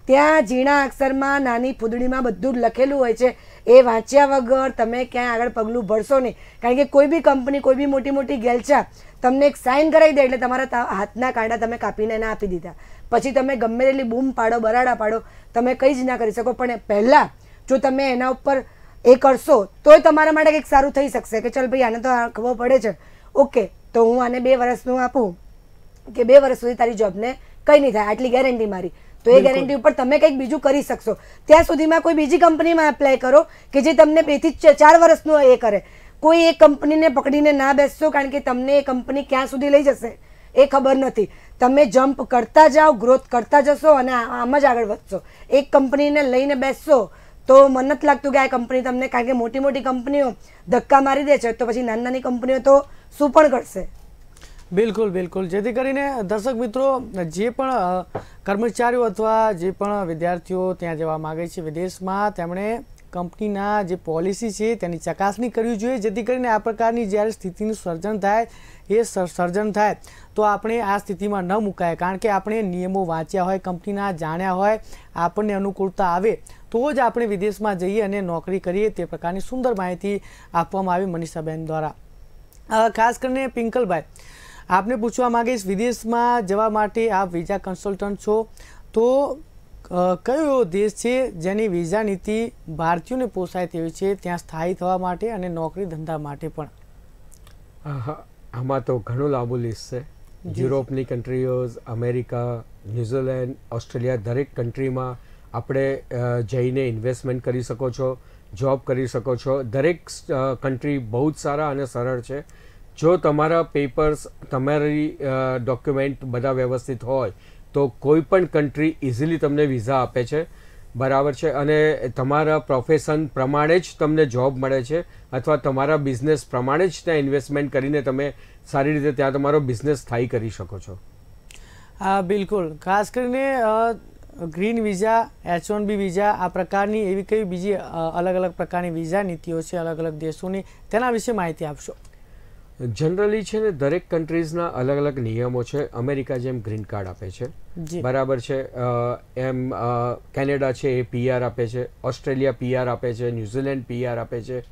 ત્યાં ઝીણા અક્ષરમાં નાની ફૂદડીમાં બધું જ લખેલું હોય છે. એ વાંચ્યા વગર તમે ક્યાંય આગળ પગલું ભરશો નહીં, કારણ કે કોઈ બી કંપની, કોઈ બી મોટી ગેલચા તમને એક સાઇન કરાવી દે એટલે તમારા હાથના કાંડા તમે કાપીને ના આપી દીધા, પછી તમે ગમે તેટલી બૂમ પાડો, બરાડા પાડો, તમે કંઈ જ ના કરી શકો. પણ પહેલાં જો તમે એના ઉપર એ કરશો તોય તમારા માટે કંઈક સારું થઈ શકશે કે ચાલ ભાઈ આને તો ખબર પડે છે, ઓકે તો હું આને 2 વર્ષનું આપું કે 2 વર્ષ સુધી તારી જોબને કંઈ નહીં થાય, આટલી ગેરંટી મારી, તો એ ગેરંટી ઉપર તમે કંઈક બીજું કરી શકશો. ત્યાં સુધીમાં કોઈ બીજી કંપનીમાં એપ્લાય કરો કે જે તમને 2 થી 4 વર્ષનું એ કરે. કોઈ એક કંપનીને પકડીને ના બેસશો, કારણ કે તમને એ કંપની ક્યાં સુધી લઈ જશે એ ખબર નથી. તમે જમ્પ કરતા જાઓ, ગ્રોથ કરતા જશો અને આમ જ આગળ વધશો. એક કંપનીને લઈને બેસશો તો મને નથી લાગતું કે આ કંપની તમને, કારણ કે મોટી કંપનીઓ ધક્કા મારી દે છે, તો પછી નાની કંપનીઓ તો શું પણ કરશે. બિલકુલ. જેથી કરીને દર્શક મિત્રો, જે પણ કર્મચારીઓ અથવા જે પણ વિદ્યાર્થીઓ ત્યાં જવા માગે છે વિદેશમાં, તેમણે કંપનીના જે પોલિસી છે તેની ચકાસણી કરવી જોઈએ, જેથી કરીને આ પ્રકારની જ્યારે સ્થિતિનું સર્જન થાય, એ સર્જન થાય તો આપણે આ સ્થિતિમાં ન મુકાય. કારણ કે આપણે નિયમો વાંચ્યા હોય, કંપનીના જાણ્યા હોય, આપણને અનુકૂળતા આવે તો જ આપણે વિદેશમાં જઈએ અને નોકરી કરીએ. તે પ્રકારની સુંદર માહિતી આપવામાં આવી મનીષાબેન દ્વારા. ખાસ કરીને પિંકલભાઈ, આપને પૂછવા માંગીશ, વિદેશમાં જવા માટે આપ વિઝા કન્સલ્ટન્ટ છો, તો કયો એવો દેશ છે જેની વિઝા નીતિ ભારતીયોને પોસાય તેવી છે ત્યાં સ્થાયી થવા માટે અને નોકરી ધંધા માટે પણ? આમાં તો ઘણો લાંબુ લિસ્ટ છે. યુરોપની કન્ટ્રીઓ, અમેરિકા, ન્યૂઝીલેન્ડ, ઓસ્ટ્રેલિયા, દરેક કન્ટ્રીમાં આપણે જઈને ઇન્વેસ્ટમેન્ટ કરી શકો છો, જોબ કરી શકો છો. દરેક કન્ટ્રી બહુ જ સારા અને સરળ છે. જો તમારા પેપર્સ, તમારી ડોક્યુમેન્ટ બધા વ્યવસ્થિત હોય તો કોઈ પણ કન્ટ્રી ઇઝીલી તમને વિઝા આપે છે. બરાબર છે. અને તમારા પ્રોફેશન પ્રમાણે જ તમને જોબ મળે છે, અથવા તમારા બિઝનેસ પ્રમાણે જ ત્યાં ઇન્વેસ્ટમેન્ટ કરીને તમે સારી રીતે ત્યાં તમારો બિઝનેસ સ્થાયી કરી શકો છો. હા, બિલકુલ. ખાસ કરીને ગ્રીન વિઝા, H1B વિઝા, આ પ્રકારની એવી કઈ બીજી અલગ અલગ પ્રકારની વિઝા નીતિઓ છે અલગ અલગ દેશોની, તેના વિશે માહિતી આપશો. જનરલી છે ને દરેક કન્ટ્રીઝના અલગ અલગ નિયમો છે. અમેરિકા જેમ ગ્રીન કાર્ડ આપે છે, બરાબર છે, એમ કેનેડા છે એ PR આપે છે, ઓસ્ટ્રેલિયા PR આપે છે, ન્યુઝીલેન્ડ PR આપે છે,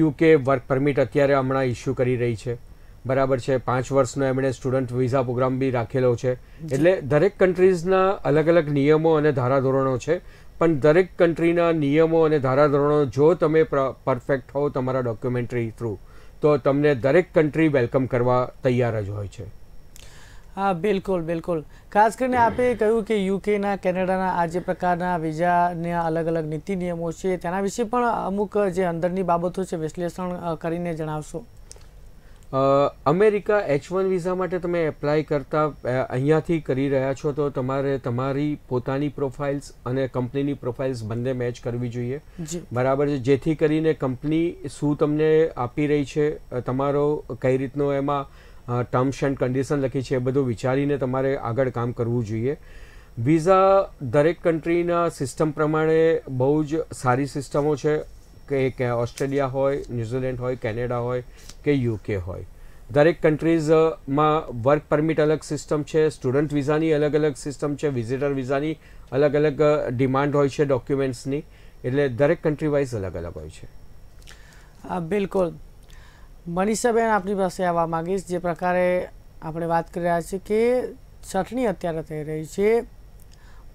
UK વર્ક પરમિટ અત્યારે હમણાં ઇસ્યુ કરી રહી છે, બરાબર છે. 5 વર્ષનો એમણે સ્ટુડન્ટ વિઝા પ્રોગ્રામ બી રાખેલો છે. એટલે દરેક કન્ટ્રીઝના અલગ અલગ નિયમો અને ધારાધોરણો છે. પણ દરેક કન્ટ્રીના નિયમો અને ધારાધોરણો જો તમે પરફેક્ટ હો તમારા ડોક્યુમેન્ટરી થ્રુ, તો તમને દરેક કન્ટ્રી વેલકમ કરવા તૈયાર જ હોય છે. હા, બિલકુલ બિલકુલ. ખાસ કરીને આપે કહ્યું કે યુકેના, કેનેડાના આ જે પ્રકારના વિઝાના અલગ અલગ નીતિ નિયમો છે તેના વિશે પણ અમુક જે અંદરની બાબતો છે વિશ્લેષણ કરીને જણાવશો. અમેરિકા H1 વિઝા માટે તમે એપ્લાય કરતા અહીંયાથી કરી રહ્યા છો તો તમારે તમારી પોતાની પ્રોફાઇલ્સ અને કંપનીની પ્રોફાઇલ્સ બંને મેચ કરવી જોઈએ, બરાબર છે. જેથી કરીને કંપની શું તમને આપી રહી છે, તમારો કઈ રીતનો એમાં ટર્મ્સ એન્ડ કન્ડિશન લખી છે એ બધું વિચારીને તમારે આગળ કામ કરવું જોઈએ. વિઝા દરેક કન્ટ્રીના સિસ્ટમ પ્રમાણે બહુ જ સારી સિસ્ટમો છે, કે ઓસ્ટ્રેલિયા હોય, ન્યુઝીલેન્ડ હોય, કેનેડા હોય કે UK હોય. દરેક કન્ટ્રીઝમાં વર્ક પરમિટ અલગ સિસ્ટમ છે, સ્ટુડન્ટ વિઝાની અલગ અલગ સિસ્ટમ છે, વિઝિટર વિઝાની અલગ અલગ ડિમાન્ડ હોય છે ડોક્યુમેન્ટ્સની. એટલે દરેક કન્ટ્રી વાઇઝ અલગ અલગ હોય છે. બિલકુલ. મનીષાબેન, આપણી પાસે આવવા માંગીશ. જે પ્રકારે આપણે વાત કરી રહ્યા છીએ કે ચટણી અત્યારે થઈ રહી છે,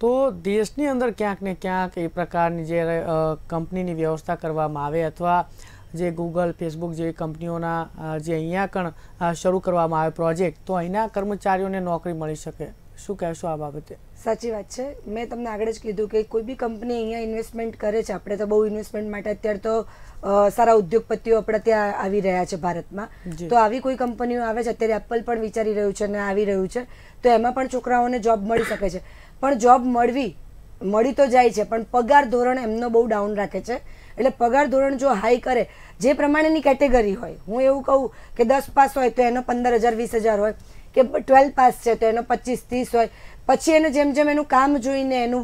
તો દેશની અંદર ક્યાંક ને ક્યાંક એ પ્રકારની જે કંપનીની વ્યવસ્થા કરવામાં આવે, અથવા જે ગૂગલ, ફેસબુક જેવી કંપનીઓના જે અહીંયા પણ શરૂ કરવામાં આવે પ્રોજેક્ટ, તો અહીંના કર્મચારીઓને નોકરી મળી શકે. શું કહેશો આ બાબતે? સાચી વાત છે. મેં તમને આગળ જ કીધું કે કોઈ બી કંપની અહીંયા ઇન્વેસ્ટમેન્ટ કરે છે. આપણે તો બહુ ઇન્વેસ્ટમેન્ટ માટે અત્યારે તો સારા ઉદ્યોગપતિઓ આપણે ત્યાં આવી રહ્યા છે ભારતમાં. તો આવી કોઈ કંપનીઓ આવે છે, અત્યારે એપલ પણ વિચારી રહ્યું છે અને આવી રહ્યું છે, તો એમાં પણ છોકરાઓને જોબ મળી શકે છે. પણ જોબ મળી તો જાય છે, પણ પગાર ધોરણ એમનો બહુ ડાઉન રાખે છે. એટલે પગાર ધોરણ જો હાઈ કરે, જે પ્રમાણેની કેટેગરી હોય, હું એવું કહું કે 10 પાસ હોય તો એનો 15,000 20,000 હોય, કે 12 પાસ છે તો એનો 25-30 હોય. પછી એને જેમ જેમ એનું કામ જોઈને, એનું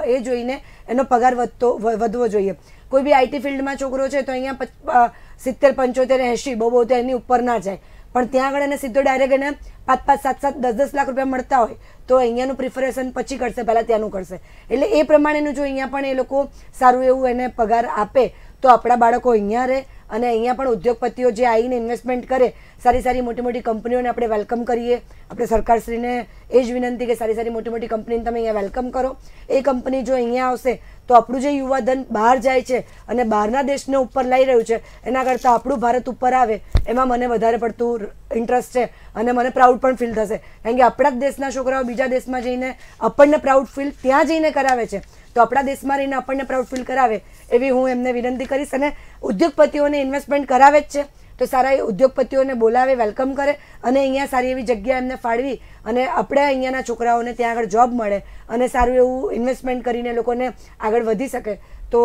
એ જોઈને એનો પગાર વધવો જોઈએ. કોઈ બી IT ફિલ્ડમાં છોકરો છે તો અહીંયા 70, 75, 80 બહુ તો એની ઉપર ના જાય. પણ ત્યાં આગળ એને સીધો ડાયરેક્ટ એને 5-5, 7-7, 10-10 લાખ રૂપિયા મળતા હોય તો અહીંયાનું પ્રિફરેશન પછી કરશે, પહેલાં ત્યાંનું કરશે. એટલે એ પ્રમાણેનું જો અહીંયા પણ એ લોકો સારું એવું એને પગાર આપે તો આપણા બાળકો અહીંયા રહે, અને અહીંયા પણ ઉદ્યોગપતિઓ જે આવીને ઇન્વેસ્ટમેન્ટ કરે, સારી સારી મોટી મોટી કંપનીઓને આપણે વેલકમ કરીએ. આપણે સરકારશ્રીને એ જ વિનંતી કે સારી સારી મોટી મોટી કંપનીને તમે અહીંયા વેલકમ કરો. એ કંપની જો અહીંયા આવશે તો આપણું જે યુવાધન બહાર જાય છે અને બહારના દેશને ઉપર લઈ રહ્યું છે, એના કરતાં આપણું ભારત ઉપર આવે એમાં મને વધારે પડતું ઇન્ટરેસ્ટ છે. અને મને પ્રાઉડ પણ ફીલ થશે, કારણ કે આપણા જ દેશના છોકરાઓ બીજા દેશમાં જઈને આપણને પ્રાઉડ ફીલ ત્યાં જઈને કરાવે છે, તો આપણા દેશમાં રહીને આપણને પ્રાઉડ ફીલ કરાવે એવી હું એમને વિનંતી કરીશ. અને ઉદ્યોગપતિઓને ઇન્વેસ્ટમેન્ટ કરાવે જ છે તો સારા ઉદ્યોગપતિઓને બોલાવે, વેલકમ કરે, અને અહીંયા સારી એવી જગ્યા એમને ફાળવી અને આપણે અહીંયાના છોકરાઓને ત્યાં આગળ જોબ મળે અને સારું એવું ઇન્વેસ્ટમેન્ટ કરીને લોકોને આગળ વધી શકે, તો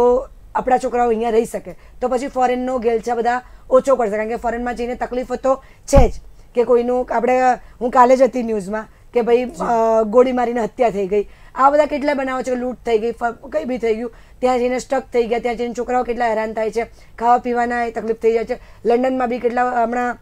આપણા છોકરાઓ અહીંયા રહી શકે. તો પછી ફોરેનનો ઘેલછા બધા ઓછો કરશે, કારણ કે ફોરેનમાં જઈને તકલીફો તો છે જ. કે કોઈનું આપણે, હું કાલે જ હતી ન્યૂઝમાં કે ભાઈ ગોળી મારીને હત્યા થઈ ગઈ, આ બધા કેટલા બનાવો છે, લૂંટ થઈ ગઈ, કંઈ બી થઈ ગયું, ત્યાં જઈને સ્ટક થઈ ગયા, ત્યાં જઈને છોકરાઓ કેટલા હેરાન થાય છે, ખાવા પીવાના તકલીફ થઈ જાય છે. લંડનમાં બી કેટલા હમણાં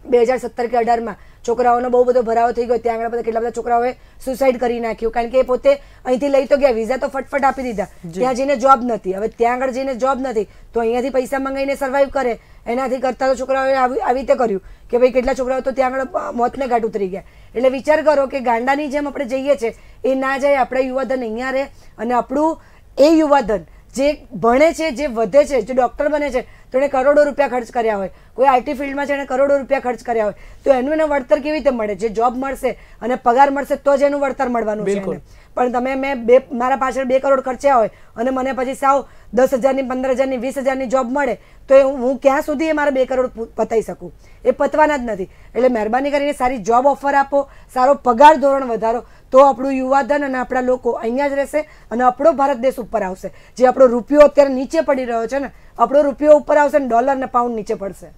2017 કે 18માં છોકરાઓનો બહુ બધો ભરાવો થઈ ગયો, ત્યાં આગળ બધા કેટલા બધા છોકરાઓએ સુસાઇડ કરી નાખ્યું, કારણ કે એ પોતે અહીંથી લઈ તો ગયા, વિઝા તો ફટફટ આપી દીધા, ત્યાં જઈને જોબ નથી. હવે ત્યાં આગળ જઈને જોબ નથી તો અહીંયાથી પૈસા મંગાવીને સર્વાઈવ કરે, એનાથી કરતા તો છોકરાઓએ આવી રીતે કર્યું કે ભાઈ કેટલા છોકરાઓ તો ત્યાં આગળ મોતને ઘાટ ઉતરી ગયા. એટલે વિચાર કરો કે ગાંડાની જેમ આપણે જઈએ છીએ એ ના જાય, આપણે યુવાધન અહીંયા રહે, અને આપણું એ યુવાધન જે ભણે છે, જે વધે છે, જે ડૉક્ટર બને છે, તો તો એણે કરોડો રૂપિયા ખર્ચ કર્યા હોય, કોઈ આઈટી ફિલ્ડમાં છે એણે કરોડો રૂપિયા ખર્ચ કર્યા હોય, તો એનું એને વળતર કેવી રીતે મળે? જે જોબ મળશે અને પગાર મળશે તો જ એનું વળતર મળવાનું છે એને. પણ મેં મારા પાછળ 2 કરોડ ખર્ચ્યા હોય અને મને પછી સાવ 10,000ની 15,000ની 20,000ની જોબ મળે તો હું ક્યાં સુધી એ મારા 2 કરોડ પતાવી શકું? એ પતવાના જ નથી. એટલે મહેરબાની કરીને સારી જોબ ઓફર આપો, સારો પગાર ધોરણ વધારો, તો આપણું યુવાધન અને આપણા લોકો અહીંયા જ રહેશે અને આપણો ભારત દેશ ઉપર આવશે. જે આપણો રૂપિયો અત્યારે નીચે પડી રહ્યો છે ને, આપણો રૂપિયો ઉપર આવશે ને ડોલર ને પાઉન્ડ નીચે પડશે.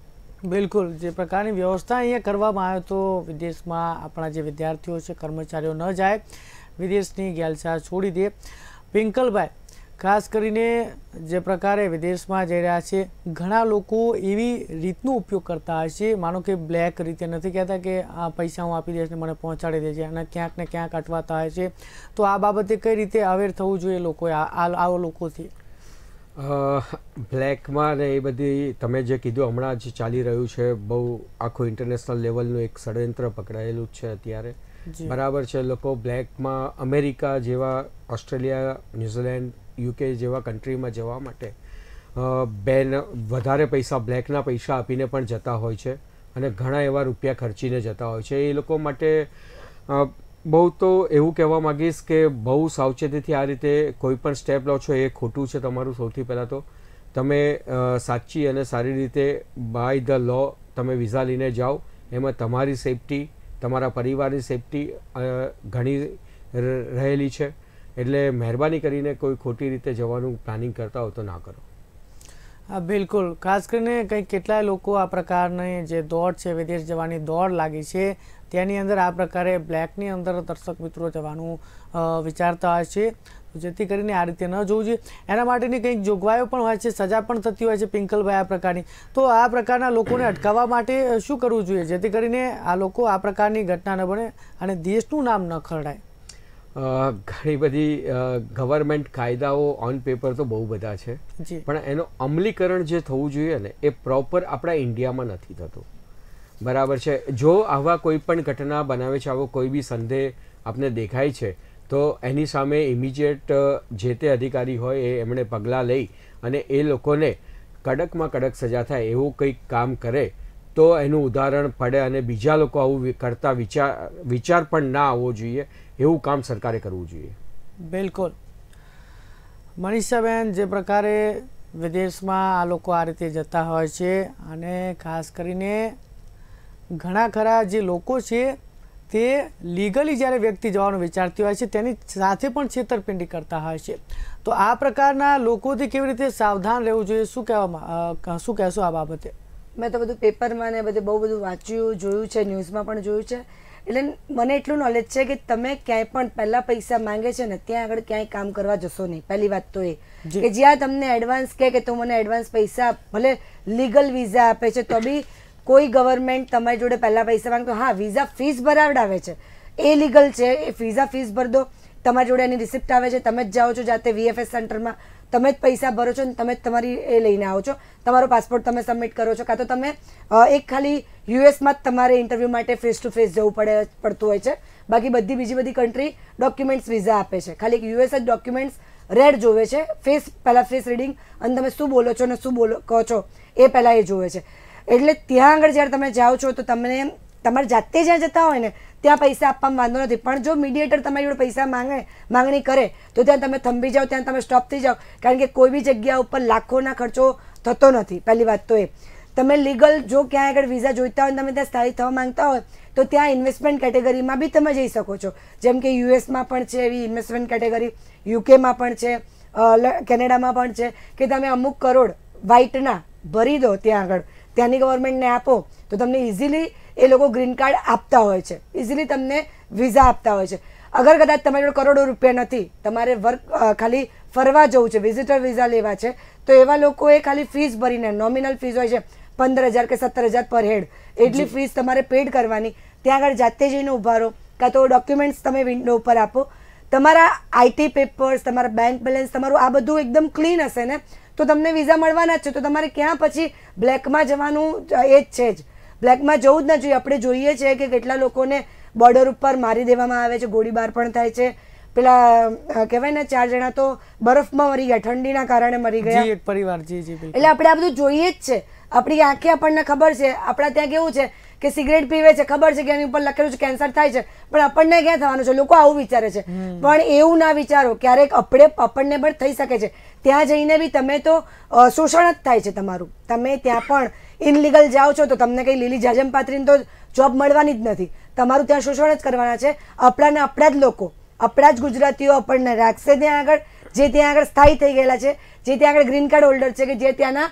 બિલકુલ, જે પ્રકારની વ્યવસ્થા અહીંયા કરવામાં આવે તો વિદેશમાં આપણા જે વિદ્યાર્થીઓ છે, કર્મચારીઓ ન જાય, વિદેશની ગેલસા છોડી દે. પિંકલભાઈ, ખાસ કરીને જે પ્રકારે વિદેશમાં જઈ રહ્યા છે, ઘણા લોકો એવી રીતનો ઉપયોગ કરતા હોય છે, માનો કે બ્લેક રીતે, નથી કહેતા કે આ પૈસા હું આપી દઈશ ને મને પહોંચાડી દેજે, અને ક્યાંક ને ક્યાંક અટવાતા હોય છે. તો આ બાબતે કઈ રીતે અવેર થવું જોઈએ લોકોએ આ લોકોથી? બ્લેકમાં ને એ બધી તમે જે કીધું હમણાં જ ચાલી રહ્યું છે, બહુ આખું ઇન્ટરનેશનલ લેવલનું એક ષડયંત્ર પકડાયેલું જ છે અત્યારે. બરાબર છે. લોકો બ્લેકમાં અમેરિકા જેવા, ઓસ્ટ્રેલિયા, ન્યુઝીલેન્ડ, યુકે જેવા કન્ટ્રીમાં જવા માટે વધારે પૈસા, બ્લેકના પૈસા આપીને પણ જતા હોય છે અને ઘણા એવા રૂપિયા ખર્ચીને જતા હોય છે. એ લોકો માટે બહુ તો એવું કહેવા માગીશ કે બહુ સાવચેતીથી આ રીતે કોઈ પણ સ્ટેપ લો છો એ ખોટું છે તમારું. સૌથી પહેલાં તો તમે સાચી અને સારી રીતે બાય ધ લો તમે વિઝા લઈને જાઓ. એમાં તમારી સેફટી, તમારા પરિવારની સેફટી ઘણી રહેલી છે. એટલે મહેરબાની કરીને કોઈ ખોટી રીતે જવાનું પ્લાનિંગ કરતા હોય તો ના કરો. હા બિલકુલ. ખાસ કરીને કંઈક કેટલાય લોકો આ પ્રકારની જે દોડ છે, વિદેશ જવાની દોડ લાગી છે, તેની અંદર આ પ્રકારે બ્લેકની અંદર દર્શક મિત્રો જવાનું વિચારતા હોય છે, જેથી કરીને આ રીતે ન જોવું જોઈએ. એના માટેની કંઈક જોગવાઈઓ પણ હોય છે, સજા પણ થતી હોય છે પિંકલભાઈ આ પ્રકારની. તો આ પ્રકારના લોકોને અટકાવવા માટે શું કરવું જોઈએ જેથી કરીને આ લોકો આ પ્રકારની ઘટના ન બને અને દેશનું નામ ન ખરડાય? ઘણી બધી ગવર્મેન્ટ કાયદાઓ ઓન પેપર તો બહુ બધા છે, પણ એનું અમલીકરણ જે થવું જોઈએ ને એ પ્રોપર આપણા ઇન્ડિયામાં નથી થતું. બરાબર છે. જો આવા કોઈ પણ ઘટના બનાવે છે, આવો કોઈ બી સંદેહ આપને દેખાય છે તો એની સામે ઇમિડિયેટ જે તે અધિકારી હોય એ એમણે પગલાં લઈ અને એ લોકોને કડકમાં કડક સજા થાય એવું કંઈક કામ કરે તો એનું ઉદાહરણ પડે અને બીજા લોકો આવું કરતા વિચાર પણ ના આવવો જોઈએ. એવું કામ સરકારે કરવું જોઈએ. બિલકુલ. મનીષાબેન, જે પ્રકારે વિદેશમાં આ લોકો આ રીતે જતા હોય છે અને ખાસ કરીને ઘણા ખરા જે લોકો છે તે લીગલી જ્યારે વ્યક્તિ જવાનું વિચારતી હોય છે તેની સાથે પણ છેતરપિંડી કરતા હોય છે, તો આ પ્રકારના લોકોથી કેવી રીતે સાવધાન રહેવું જોઈએ? શું કહેશો આ બાબતે? મેં તો બધું પેપરમાં ને બધે બહુ બધું વાંચ્યું, જોયું છે, ન્યૂઝમાં પણ જોયું છે. એટલે મને એટલું નોલેજ છે કે તમે ક્યાંય પણ પહેલા પૈસા માંગે છે ને ત્યાં આગળ ક્યાંય કામ કરવા જશો નહીં. પહેલી વાત તો એ કે જ્યાં તમને એડવાન્સ કે તું મને એડવાન્સ પૈસા, ભલે લીગલ વિઝા આપે છે તો બી કોઈ ગવર્મેન્ટ તમારી જોડે પહેલા પૈસા માંગતો, હા વિઝા ફીસ ભરાવડાવે છે એ લીગલ છે, એ વિઝા ફીસ ભર દો, તમારી જોડે એની રિસિપ્ટ આવે છે, તમે જ જાઓ છો જાતે VFS સેન્ટરમાં, તમે જ પૈસા ભરો છો ને તમે જ તમારી એ લઈને આવો છો, તમારો પાસપોર્ટ તમે સબમિટ કરો છો, કાં તો તમે એક ખાલી યુએસમાં જ તમારે ઇન્ટરવ્યૂ માટે ફેસ ટુ ફેસ જવું પડતું હોય છે. બાકી બીજી બધી કન્ટ્રી ડોક્યુમેન્ટ્સ વિઝા આપે છે, ખાલી યુએસ જ ડોક્યુમેન્ટ્સ રેડ જોવે છે. પહેલાં ફેસ રીડિંગ અને તમે શું બોલો છો ને શું કહો છો એ પહેલાં એ જોવે છે. એટલે ત્યાં આગળ જ્યારે તમે જાઓ છો તો તમને તમારે જાતે જ્યાં જતા હોય ને ત્યાં પૈસા આપવામાં વાંધો નથી, પણ જો મીડિયેટર તમારી જોડે પૈસા માંગણી કરે તો ત્યાં તમે થંભી જાઓ, ત્યાં તમે સ્ટોપ થઈ જાઓ, કારણ કે કોઈ બી જગ્યા ઉપર લાખોના ખર્ચો થતો નથી. પહેલી વાત તો એ. તમે લીગલ જો ક્યાંય આગળ વિઝા જોઈતા હોય, તમે ત્યાં સ્થાયી થવા માંગતા હોય તો ત્યાં ઇન્વેસ્ટમેન્ટ કેટેગરીમાં બી તમે જઈ શકો છો. જેમ કે યુએસમાં પણ છે એવી ઇન્વેસ્ટમેન્ટ કેટેગરી, યુકેમાં પણ છે, કેનેડામાં પણ છે કે તમે અમુક કરોડ વ્હાઇટના ભરી દો ત્યાં આગળ, ત્યાંની ગવર્મેન્ટને આપો તો તમને ઇઝીલી એ લોકો ગ્રીન કાર્ડ આપતા હોય છે, ઇઝીલી તમને વિઝા આપતા હોય છે. અગર કદાચ તમારી જોડે કરોડો રૂપિયા નથી, તમારે ખાલી ફરવા જવું છે, વિઝિટર વિઝા લેવા છે, તો એવા લોકોએ ખાલી ફીસ ભરીને, નોમિનલ ફીસ હોય છે 15,000 કે 17,000 પર હેડ, એટલી ફીસ તમારે પેડ કરવાની. ત્યાં આગળ જાતે જઈને ઉભા રહો, કાં તો ડોક્યુમેન્ટ્સ તમે વિન્ડો ઉપર આપો. તમારા આઈટી પેપર્સ, તમારા બેંક બેલેન્સ, તમારું આ બધું એકદમ ક્લીન હશે ને તો તમને વિઝા મળવાના જ છે. તો તમારે ક્યાં પછી બ્લેકમાં જવાનું એ જ છે જ. બ્લેકમાં જવું જ ના જોઈએ. આપણે જોઈએ છે કે કેટલા લોકોને બોર્ડર ઉપર મારી દેવામાં આવે છે, ગોળીબાર પણ થાય છે, પેલા કહેવાય ને 4 જણા તો બરફમાં મરી ગયા, ઠંડીના કારણે મરી ગયા. જી, એક પરિવાર. જી જી, એટલે આપણે આ બધું જોઈએ જ છે. આપણી આંખે આપણને ખબર છે. આપણા ત્યાં કેવું છે કે સિગરેટ પીવે છે, ખબર છે કે એની ઉપર લખેલું છે કેન્સર થાય છે, પણ આપણને ક્યાં થવાનું છે? લોકો આવું વિચારે છે. પણ એવું ના વિચારો, ક્યારેક આપણને પણ થઈ શકે છે. ત્યાં જઈને બી તમે તો શોષણ જ થાય છે તમારું. તમે ત્યાં પણ ઇનલીગલ જાઓ છો તો તમને કંઈ લીલી જાજમ પાથરીને તો જોબ મળવાની જ નથી. તમારું ત્યાં શોષણ જ કરવાના છે. આપણા જ લોકો, આપણા જ ગુજરાતીઓ આપણને રાખશે ત્યાં આગળ, જે ત્યાં આગળ સ્થાયી થઈ ગયેલા છે, જે ત્યાં આગળ ગ્રીન કાર્ડ હોલ્ડર છે, કે જે ત્યાંના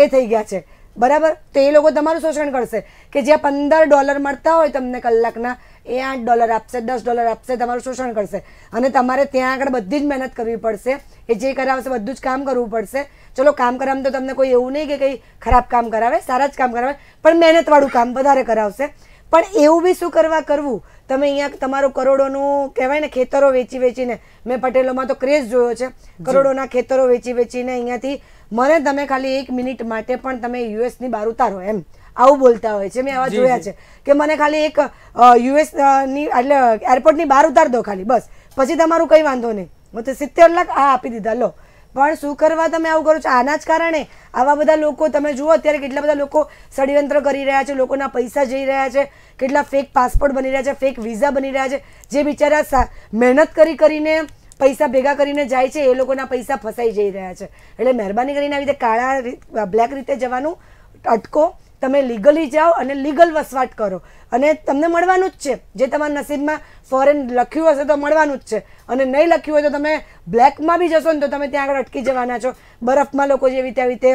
એ થઈ ગયા છે, બરાબર? તો એ લોકો તમારું શોષણ કરશે. કે જ્યાં $15 મળતા હોય તમને કલાકના, એ $8 આપશે, $10 આપશે, તમારું શોષણ કરશે. અને તમારે ત્યાં આગળ બધી જ મહેનત કરવી પડશે. એ જે કરાવશે બધું જ કામ કરવું પડશે. ચલો, કામ કરાવવામાં તો તમને કોઈ એવું નહીં કે કંઈ ખરાબ કામ કરાવે, સારા જ કામ કરાવે, પણ મહેનતવાળું કામ વધારે કરાવશે. પણ એવું બી શું કરવું? તમે અહીંયા તમારું કરોડોનું કહેવાય ને ખેતરો વેચીને, મેં પટેલોમાં તો ક્રેઝ જોયો છે, કરોડોના ખેતરો વેચીને અહીંયાથી મને તમે ખાલી 1 મિનિટ માટે પણ તમે યુએસની બહાર ઉતારો, એમ આવું બોલતા હોય છે. મેં આવા જોયા છે કે મને ખાલી એક યુએસની એટલે એરપોર્ટની બહાર ઉતાર દો ખાલી, બસ, પછી તમારું કંઈ વાંધો નહીં. હું તો 70 લાખ આપી દીધા, લો. પણ શું કરવા તમે આવું કરો છો? આના જ કારણે આવા બધા લોકો, તમે જુઓ અત્યારે કેટલા બધા લોકો ષડયંત્ર કરી રહ્યા છે, લોકોના પૈસા જઈ રહ્યા છે, કેટલા ફેક પાસપોર્ટ બની રહ્યા છે, ફેક વિઝા બની રહ્યા છે. જે બિચારા મહેનત કરીને પૈસા ભેગા કરીને જાય છે, એ લોકોના પૈસા ફસાઈ જઈ રહ્યા છે. એટલે મહેરબાની કરીને આવી રીતે બ્લેક રીતે જવાનું અટકો. તમે લીગલી જાઓ અને લીગલ વસવાટ કરો, અને તમને મળવાનું જ છે. જે તમારા નસીબમાં ફોરેન લખ્યું હશે તો મળવાનું જ છે, અને નહીં લખ્યું હોય તો તમે બ્લેકમાં બી જશો ને તો તમે ત્યાં આગળ અટકી જવાના છો. બરફમાં લોકો જેવી ત્યાં રીતે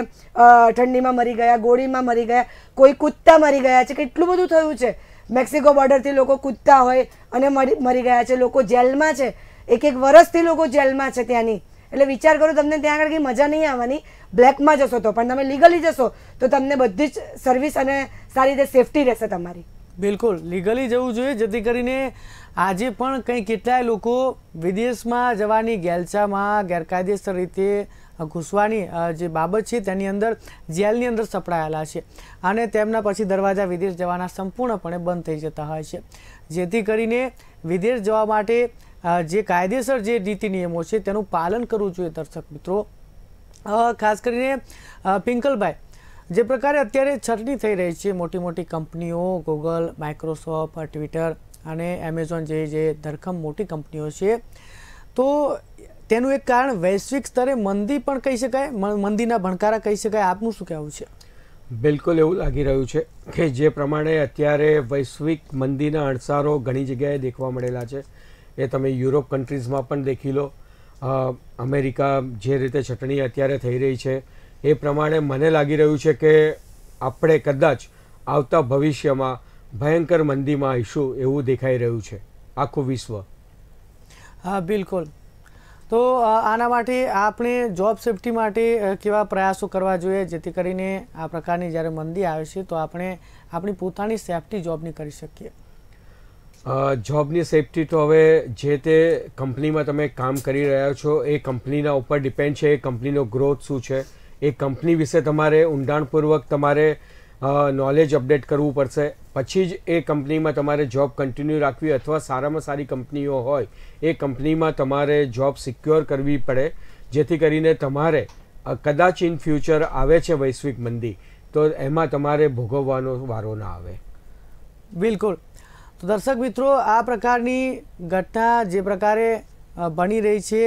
ઠંડીમાં મરી ગયા, ગોળીમાં મરી ગયા, કોઈ કૂદતા મરી ગયા છે, કેટલું બધું થયું છે. મેક્સિકો બોર્ડરથી લોકો કૂદતા હોય અને મરી ગયા છે. લોકો જેલમાં છે, 1 વર્ષથી લોકો જેલમાં છે ત્યાંની. એટલે વિચાર કરો, તમને ત્યાં આગળ કંઈ મજા નહીં આવવાની. બ્લેકમાં જશો તો, પણ તમે લીગલી જશો તો તમને બધી જ સર્વિસ અને સારી રીતે સેફટી રહેશે તમારી. બિલકુલ લીગલી જવું જોઈએ, જેથી કરીને આજે પણ કંઈ કેટલાય લોકો વિદેશમાં જવાની ગેલચામાં ગેરકાયદેસર રીતે ઘૂસવાની જે બાબત છે તેની અંદર જેલની અંદર સપડાયેલા છે, અને તેમના પછી દરવાજા વિદેશ જવાના સંપૂર્ણપણે બંધ થઈ જતા હોય છે. જેથી કરીને વિદેશ જવા માટે જે કાયદેસર જે નીતિ નિયમો છે તેનું પાલન કરવું જોઈએ. દર્શક મિત્રો, ખાસ કરીને પિંકલભાઈ, જે પ્રકારે અત્યારે છટણી થઈ રહી છે, મોટી મોટી કંપનીઓ, ગૂગલ, માઇક્રોસોફ્ટ, ટ્વિટર અને એમેઝોન જે ધરખમ મોટી કંપનીઓ છે, તો તેનું એક કારણ વૈશ્વિક સ્તરે મંદી પણ કહી શકાય, મંદીના ભણકારા કહી શકાય. આપનું શું કહેવું છે? બિલકુલ એવું લાગી રહ્યું છે કે જે પ્રમાણે અત્યારે વૈશ્વિક મંદીના અણસારો ઘણી જગ્યાએ દેખવા મળેલા છે. એ તમે યુરોપ કન્ટ્રીઝમાં પણ દેખી લો, અમેરિકા જે રીતે ચટણી અત્યારે થઈ રહી છે, એ પ્રમાણે મને લાગી રહ્યું છે કે આપણે કદાચ આવતા ભવિષ્યમાં ભયંકર મંદીમાં આવીશું એવું દેખાઈ રહ્યું છે આખું વિશ્વ. હા, બિલકુલ. તો આના માટે આપણે જોબ સેફટી માટે કેવા પ્રયાસો કરવા જોઈએ, જેથી કરીને આ પ્રકારની જ્યારે મંદી આવે છે તો આપણે આપણી પોતાની સેફટી જોબની કરી શકીએ? જોબની સેફટી તો હવે જે તે કંપનીમાં તમે કામ કરી રહ્યા છો એ કંપનીના ઉપર ડિપેન્ડ છે. એ કંપનીનો ગ્રોથ શું છે, એ કંપની વિશે તમારે ઊંડાણપૂર્વક તમારે નોલેજ અપડેટ કરવું પડશે. પછી જ એ કંપનીમાં તમારે જોબ કન્ટિન્યુ રાખવી, અથવા સારામાં સારી કંપનીઓ હોય એ કંપનીમાં તમારે જોબ સિક્યોર કરવી પડે, જેથી કરીને તમારે કદાચ ઇન ફ્યુચર આવે છે વૈશ્વિક મંદી તો એમાં તમારે ભોગવવાનો વારો ના આવે. બિલકુલ. તો દર્શક મિત્રો, આ પ્રકારની ઘટના જે પ્રકારે બની રહી છે,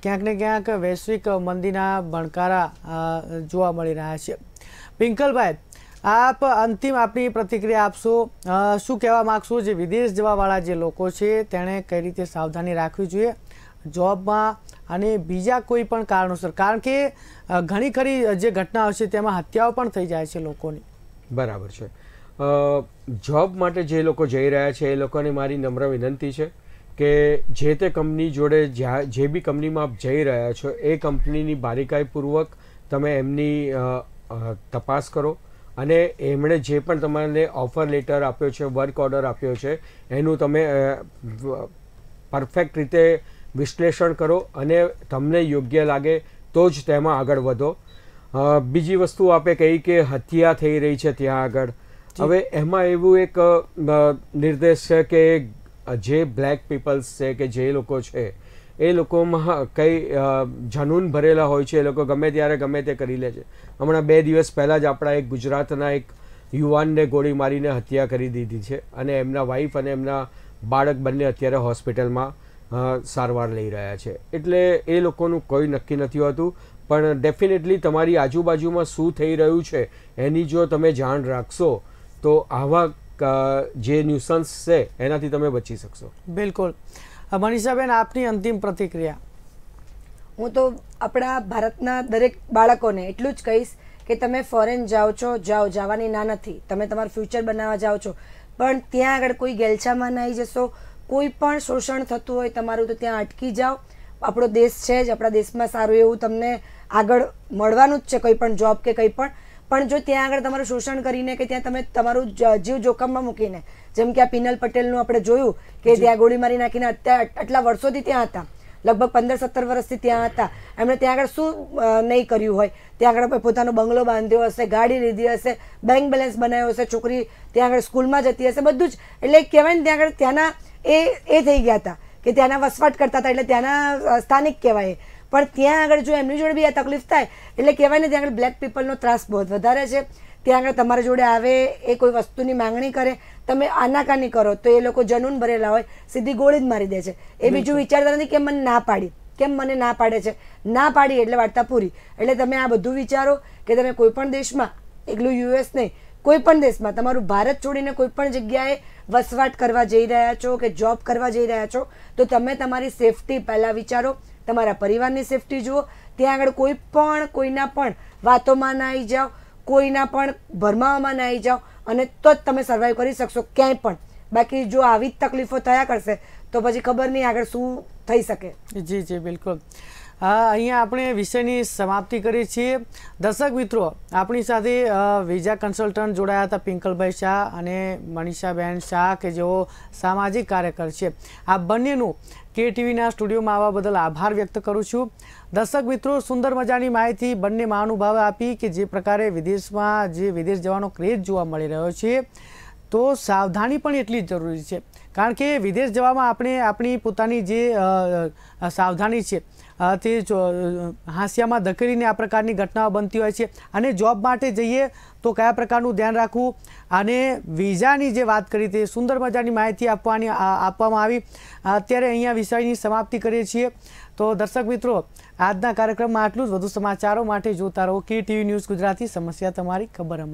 ક્યાંક ને ક્યાંક વૈશ્વિક મંદીના ભણકારા જોવા મળી રહ્યા છે. પિંકલભાઈ, આપ અંતિમ આપની પ્રતિક્રિયા આપશો. શું કહેવા માગશો જે વિદેશ જવાવાળા જે લોકો છે તેણે કઈ રીતે સાવધાની રાખવી જોઈએ જોબમાં અને બીજા કોઈ પણ કારણોસર? કારણ કે ઘણી ખરી જે ઘટનાઓ છે તેમાં હત્યાઓ પણ થઈ જાય છે લોકોની. બરાબર છે. જોબ માટે જે લોકો જઈ રહ્યા છે એ લોકોને મારી નમ્ર વિનંતી છે કે જે તે કંપની જોડે જે બી કંપનીમાં આપ જઈ રહ્યા છો એ કંપનીની બારીકાઈપૂર્વક તમે એમની તપાસ કરો, અને એમણે જે પણ તમને ઓફર લેટર આપ્યો છે, વર્ક ઓર્ડર આપ્યો છે, એનું તમે પરફેક્ટ રીતે વિશ્લેષણ કરો, અને તમને યોગ્ય લાગે તો જ તેમાં આગળ વધો. બીજી વસ્તુ આપે કહી કે હત્યા થઈ રહી છે ત્યાં આગળ. હવે એમાં એવું એક નિર્દેશ છે કે જે બ્લેક પીપલ્સ છે કે જે લોકો છે એ લોકોમાં કંઈ જનૂન ભરેલા હોય છે, એ લોકો ગમે ત્યારે ગમે તે કરી લે છે. હમણાં 2 દિવસ પહેલાં જ આપણા એક ગુજરાતના એક યુવાનને ગોળી મારીને હત્યા કરી દીધી છે અને એમના વાઈફ અને એમના બાળક બંને અત્યારે હોસ્પિટલમાં સારવાર લઈ રહ્યા છે. એટલે એ લોકોનું કોઈ નક્કી નથી હોતું, પણ ડેફિનેટલી તમારી આજુબાજુમાં શું થઈ રહ્યું છે એની જો તમે જાણ રાખશો તો આવા જે ન્યુસન્સ છે એનાથી તમે બચી શકશો. બિલકુલ. મનીષાબેન, આપની અંતિમ પ્રતિક્રિયા. હું તો આપણા ભારતના દરેક બાળકોને એટલું જ કહીશ કે તમે ફોરેન જાઓ છો, જવાની ના નથી, તમે તમારું ફ્યુચર બનાવવા જાઓ છો, પણ ત્યાં આગળ કોઈ ગેલછામાં ના આવી જશો. કોઈ પણ શોષણ થતું હોય તમારું તો ત્યાં અટકી જાઓ. આપણો દેશ છે જ, આપણા દેશમાં સારું એવું તમને આગળ મળવાનું જ છે, કોઈ પણ જોબ કે કંઈ પણ જો ત્યાં આગળ તમારું શોષણ કરીને કે ત્યાં તમે તમારું જીવ જોખમમાં મૂકીને, જેમ કે આ પિનલ પટેલનું આપણે જોયું કે ત્યાં ગોળી મારી નાખીને અત્યારે આટલા વર્ષોથી ત્યાં હતા, લગભગ 15-17 વર્ષથી ત્યાં હતા, એમણે ત્યાં આગળ શું નહીં કર્યું હોય? ત્યાં આગળ પોતાનો બંગલો બાંધ્યો હશે, ગાડી લીધી હશે, બેંક બેલેન્સ બનાવ્યો હશે, છોકરી ત્યાં આગળ સ્કૂલમાં જતી હશે, બધું જ. એટલે કહેવાય ને ત્યાં આગળ ત્યાંના એ થઈ ગયા હતા કે ત્યાંના વસવાટ કરતા હતા, એટલે ત્યાંના સ્થાનિક કહેવાય. પણ ત્યાં આગળ જો એમની જોડે બી આ તકલીફ થાય એટલે કહેવાય ને ત્યાં આગળ બ્લેક પીપલનો ત્રાસ બહુ વધારે છે. ત્યાં આગળ તમારી જોડે આવે, એ કોઈ વસ્તુની માંગણી કરે, તમે આનાકાની કરો તો એ લોકો જનૂન ભરેલા હોય, સીધી ગોળી જ મારી દે છે. એ બીજું વિચારતા નથી કે મને ના પાડી, કેમ મને ના પાડે છે, ના પાડી એટલે વાર્તા પૂરી. એટલે તમે આ બધું વિચારો કે તમે કોઈ પણ દેશમાં, એકલું યુએસ નહીં, કોઈ પણ દેશમાં તમારું ભારત છોડીને કોઈ પણ જગ્યાએ વસવાટ કરવા જઈ રહ્યા છો કે જોબ કરવા જઈ રહ્યા છો તો તમે તમારી સેફટી પહેલાં વિચારો, તમારા પરિવારની સેફટી જુઓ. ત્યાં આગળ કોઈ પણ કોઈના પણ વાતોમાં ના આવી જાઓ, કોઈના પણ ભરમાવામાં ના આવી જાઓ, અને તો જ તમે સર્વાઈવ કરી શકશો ક્યાંય પણ. બાકી જો આવી જ તકલીફો થયા કરશે તો પછી ખબર નહીં આગળ શું થઈ શકે. જી જી, બિલકુલ. અહીંયા આપણે વિષયની સમાપ્તિ કરીએ છીએ. દર્શક મિત્રો, આપણી સાથે વિઝા કન્સલ્ટન્ટ જોડાયા હતા પિંકલભાઈ શાહ અને મનીષાબેન શાહ કે જેઓ સામાજિક કાર્યકર છે. આ બંનેનું KTVના સ્ટુડિયોમાં આવવા બદલ આભાર વ્યક્ત કરું છું. દર્શક મિત્રો, સુંદર મજાની માહિતી બંને મહાનુભાવે આપી કે જે પ્રકારે વિદેશમાં જે વિદેશ જવાનો ક્રેઝ જોવા મળી રહ્યો છે તો સાવધાની પણ એટલી જ જરૂરી છે. કારણ કે વિદેશ જવામાં આપણે આપણી પોતાની જે સાવધાની છે તે હાંસિયામાં ધકેલીને આ પ્રકારની ઘટનાઓ બનતી હોય છે. અને જોબ માટે જઈએ તો કયા પ્રકારનું ધ્યાન રાખવું, અને વિઝાની જે વાત કરી તે સુંદર મજાની માહિતી આપવામાં આવી. અત્યારે અહીંયા વિષયની સમાપ્તિ કરીએ છીએ. તો દર્શક મિત્રો, આજના કાર્યક્રમમાં આટલું જ. વધુ સમાચારો માટે જોતા રહો KTV ન્યૂઝ ગુજરાતી. સમસ્યા તમારી, ખબર અમારી.